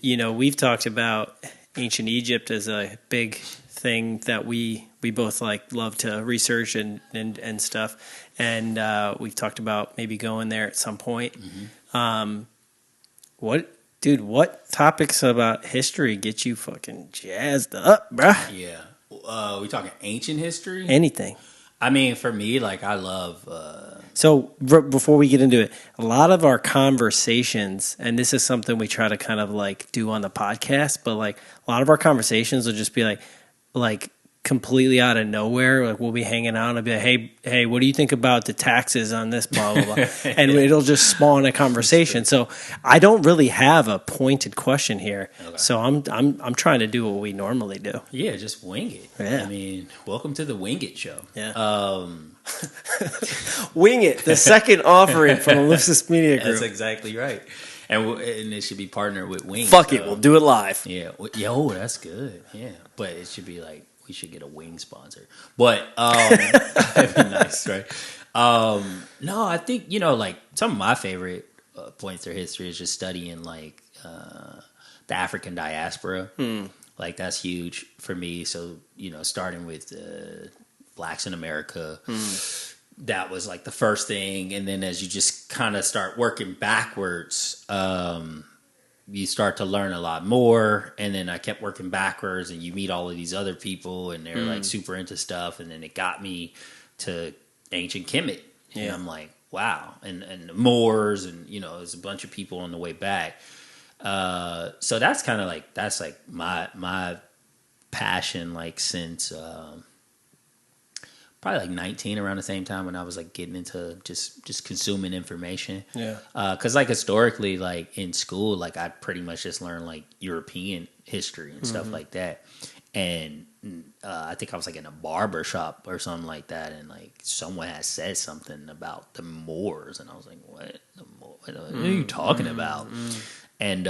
we've talked about ancient Egypt as a big thing that we both love to research and stuff. And we've talked about maybe going there at some point. What topics about history get you fucking jazzed up, bruh? Yeah. We talking ancient history? Anything. I mean, for me, like, I love... So, before we get into it, a lot of our conversations, and this is something we try to kind of, do on the podcast, but, a lot of our conversations will just be, like completely out of nowhere. Like, we'll be hanging out and I'll be like, hey, what do you think about the taxes on this, blah, blah, blah. And it'll just spawn a conversation. So, I don't really have a pointed question here. Okay. So, I'm trying to do what we normally do. Yeah, just wing it. Yeah. I mean, welcome to the Wing It Show. Yeah. Wing It, the second offering from Ellipsis Media Group. That's exactly right. And it should be partnered with Wing. Fuck it, we'll do it live. Yeah. Yo, that's good. Yeah. But it should be like, we should get a wing sponsor. But that'd be nice, right? No, I think, some of my favorite points of history is just studying the African diaspora. Like, that's huge for me. So, starting with blacks in America, that was the first thing. And then as you just kind of start working backwards, you start to learn a lot more. And then I kept working backwards and you meet all of these other people and they're super into stuff. And then it got me to ancient Kemet. Yeah. And I'm like, wow. And the Moors and, there's a bunch of people on the way back. So that's kind of that's my passion, since, probably 19, around the same time when I was getting into just consuming information. Yeah. Cause historically, in school, I pretty much just learned European history and stuff like that. and I think I was like in a barber shop or something like that, and like someone had said something about the Moors, and I was like, "What? What are you talking about?" And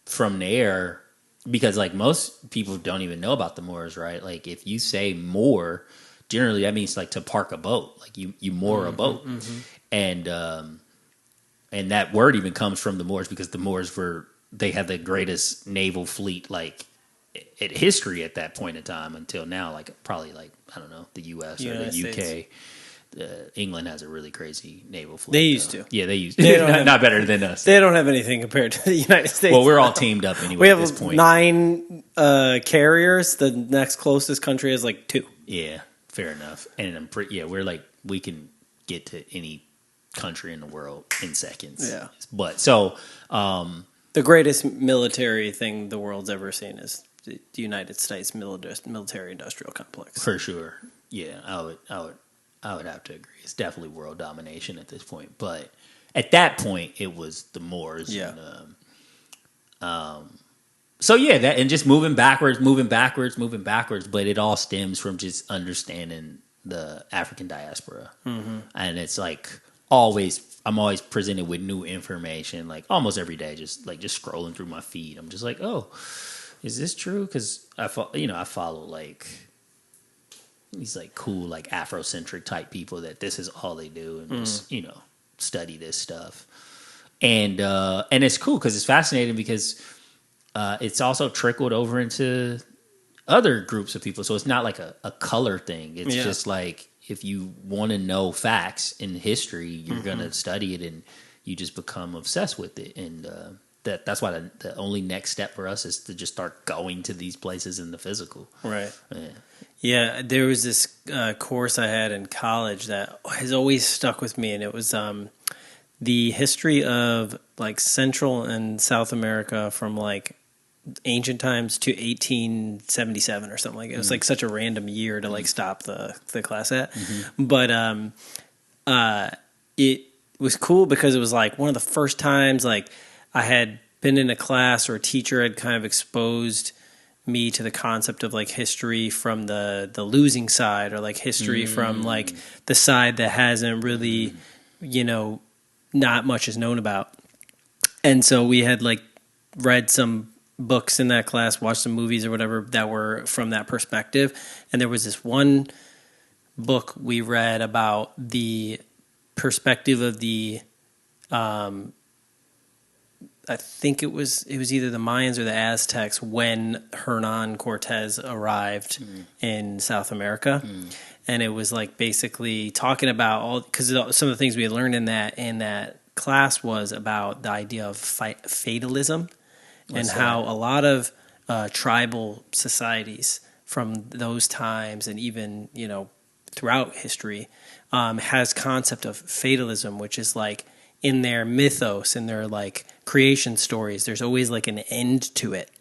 from there, because like most people don't even know about the Moors, right? Like if you say Moor, generally that means like to park a boat, like you moor a boat, and that word even comes from the Moors because the Moors they had the greatest naval fleet like at history at that point in time until now, like probably like I don't know the U.S. or the U.K. England has a really crazy naval fleet. They used to. Yeah, they used to. Not better than us. They don't have anything compared to the United States. Well, we're all teamed up anyway. We have at this point. 9 carriers. The next closest country is like 2. Yeah, fair enough. And we're like we can get to any country in the world in seconds. Yeah. But so the greatest military thing the world's ever seen is the United States military industrial complex. For sure. Yeah, I would have to agree. It's definitely world domination at this point. But at that point it was the Moors. Yeah. And, so yeah, that and just moving backwards, but it all stems from just understanding the African diaspora. And it's like I'm always presented with new information, like almost every day, just scrolling through my feed. I'm just like, oh, is this true? Because I follow like these like cool like Afrocentric type people that this is all they do and just study this stuff, and it's cool because it's fascinating because it's also trickled over into other groups of people. So it's not like a color thing. It's just like if you want to know facts in history, you're gonna study it and you just become obsessed with it. And that's why the only next step for us is to just start going to these places in the physical. Right. Yeah, there was this course I had in college that has always stuck with me, and it was the history of like Central and South America from like ancient times to 1877 or something like that. It was like such a random year to like stop the class at. But it was cool because it was like one of the first times like I had been in a class or a teacher had kind of exposed me to the concept of like history from the losing side, or like history from like the side that hasn't really, not much is known about. And so we had like read some books in that class, watched some movies or whatever that were from that perspective. And there was this one book we read about the perspective of the, I think it was either the Mayans or the Aztecs when Hernan Cortez arrived in South America. And it was like basically talking about because some of the things we had learned in that class was about the idea of fatalism. And how a lot of tribal societies from those times and even, throughout history has concept of fatalism, which is like in their mythos, in their like creation stories, there's always like an end to it.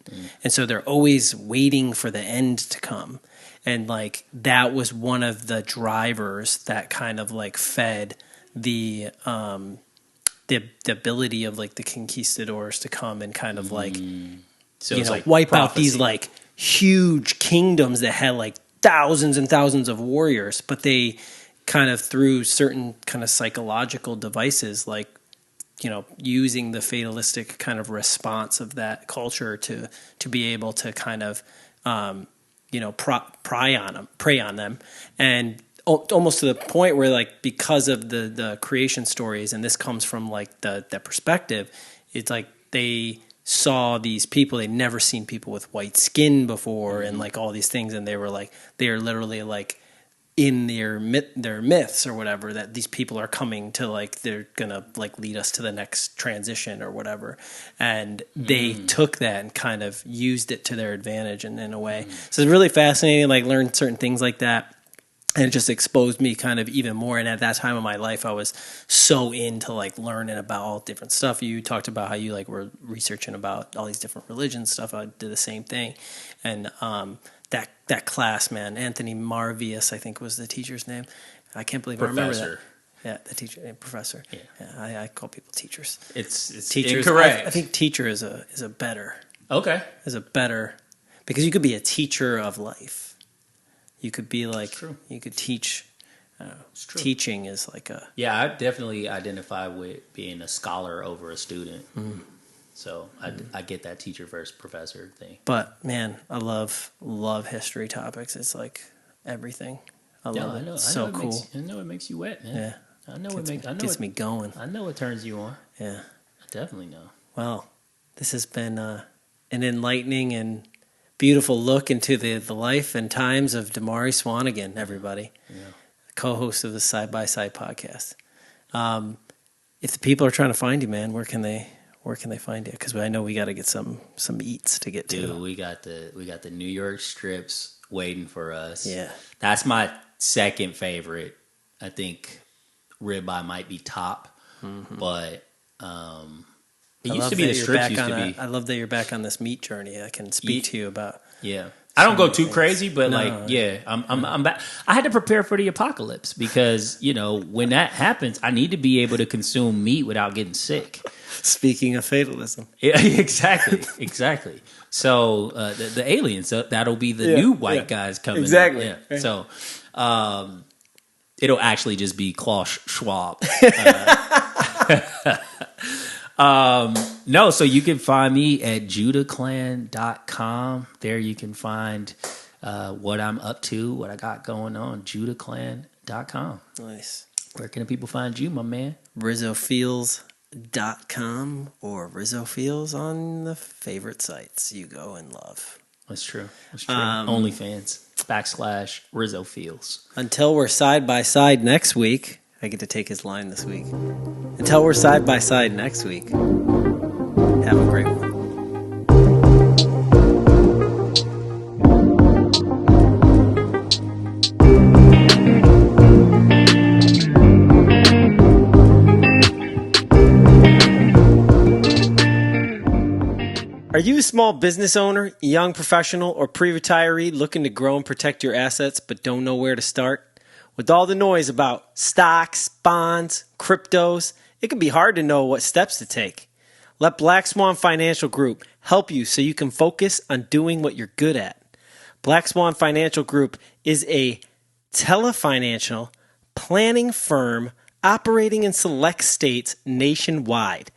And so they're always waiting for the end to come. And like that was one of the drivers that kind of like fed the ability of like the conquistadors to come and kind of like, so like wipe prophecy. out these like huge kingdoms that had like thousands and thousands of warriors, but they kind of through certain kind of psychological devices, like, using the fatalistic kind of response of that culture to be able to kind of, prey on them. And almost to the point where like because of the creation stories, and this comes from like that perspective, it's like they saw these people, they'd never seen people with white skin before, and like all these things, and they are literally like in their myths or whatever, that these people are coming to like they're gonna like lead us to the next transition or whatever, and they took that and kind of used it to their advantage in a way. So it's really fascinating, like learn certain things like that. And it just exposed me kind of even more. And at that time of my life, I was so into like learning about all different stuff. You talked about how you like were researching about all these different religions stuff. I did the same thing. And that class, man, Anthony Marvius, I think was the teacher's name. I can't believe I remember that. Yeah, the teacher, professor. Yeah, I call people teachers. It's teachers. Incorrect. I think teacher is a better. Okay. Is a better. Because you could be a teacher of life. You could be like, you could teach. Teaching is like a... Yeah, I definitely identify with being a scholar over a student. So I get that teacher versus professor thing. But man, I love history topics. It's like everything. I love it. It's so cool. I know it makes you wet, man. Yeah. I know it gets me going. I know it turns you on. Yeah. I definitely know. Well, this has been an enlightening and beautiful look into the life and times of Dimari Swanagain, everybody. Yeah. Co-host of the Side by Side podcast. If the people are trying to find you, man, where can they find you? Because I know we got to get some eats to get to. Dude, we got the New York strips waiting for us. Yeah, that's my second favorite. I think ribeye might be top, but it used to be the strips. I love that you're back on this meat journey. I can speak to you about. Yeah. I don't go too crazy, but I'm back. I had to prepare for the apocalypse because, when that happens, I need to be able to consume meat without getting sick. Speaking of fatalism. Yeah, exactly. So the aliens, that'll be the new white guys coming. Exactly. Yeah. Right. So it'll actually just be Klaus Schwab. No, so you can find me at judahclan.com. There you can find what I'm up to, what I got going on, judahclan.com. Nice. Where can people find you, my man? RizzoFeels.com or Rizzo Feels on the favorite sites you go and love. That's true. OnlyFans /Rizzo Feels. Until we're side by side next week. I get to take his line this week. Until we're side by side next week. Have a great one. Are you a small business owner, young professional, or pre-retiree looking to grow and protect your assets but don't know where to start? With all the noise about stocks, bonds, cryptos, it can be hard to know what steps to take. Let Black Swan Financial Group help you so you can focus on doing what you're good at. Black Swan Financial Group is a telefinancial planning firm operating in select states nationwide.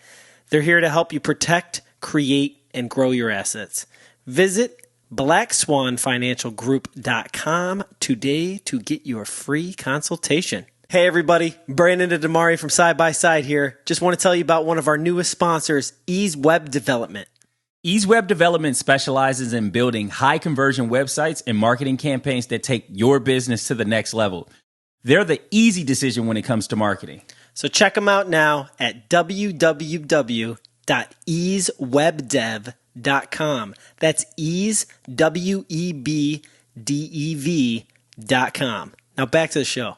They're here to help you protect, create, and grow your assets. Visit BlackSwanFinancialGroup.com today to get your free consultation. Hey everybody, Brandon and Dimari from Side by Side here. Just want to tell you about one of our newest sponsors, Ease Web Development. Ease Web Development specializes in building high conversion websites and marketing campaigns that take your business to the next level. They're the easy decision when it comes to marketing. So check them out now at www.easewebdev.com. That's ease, WEBDEV.com. Now back to the show.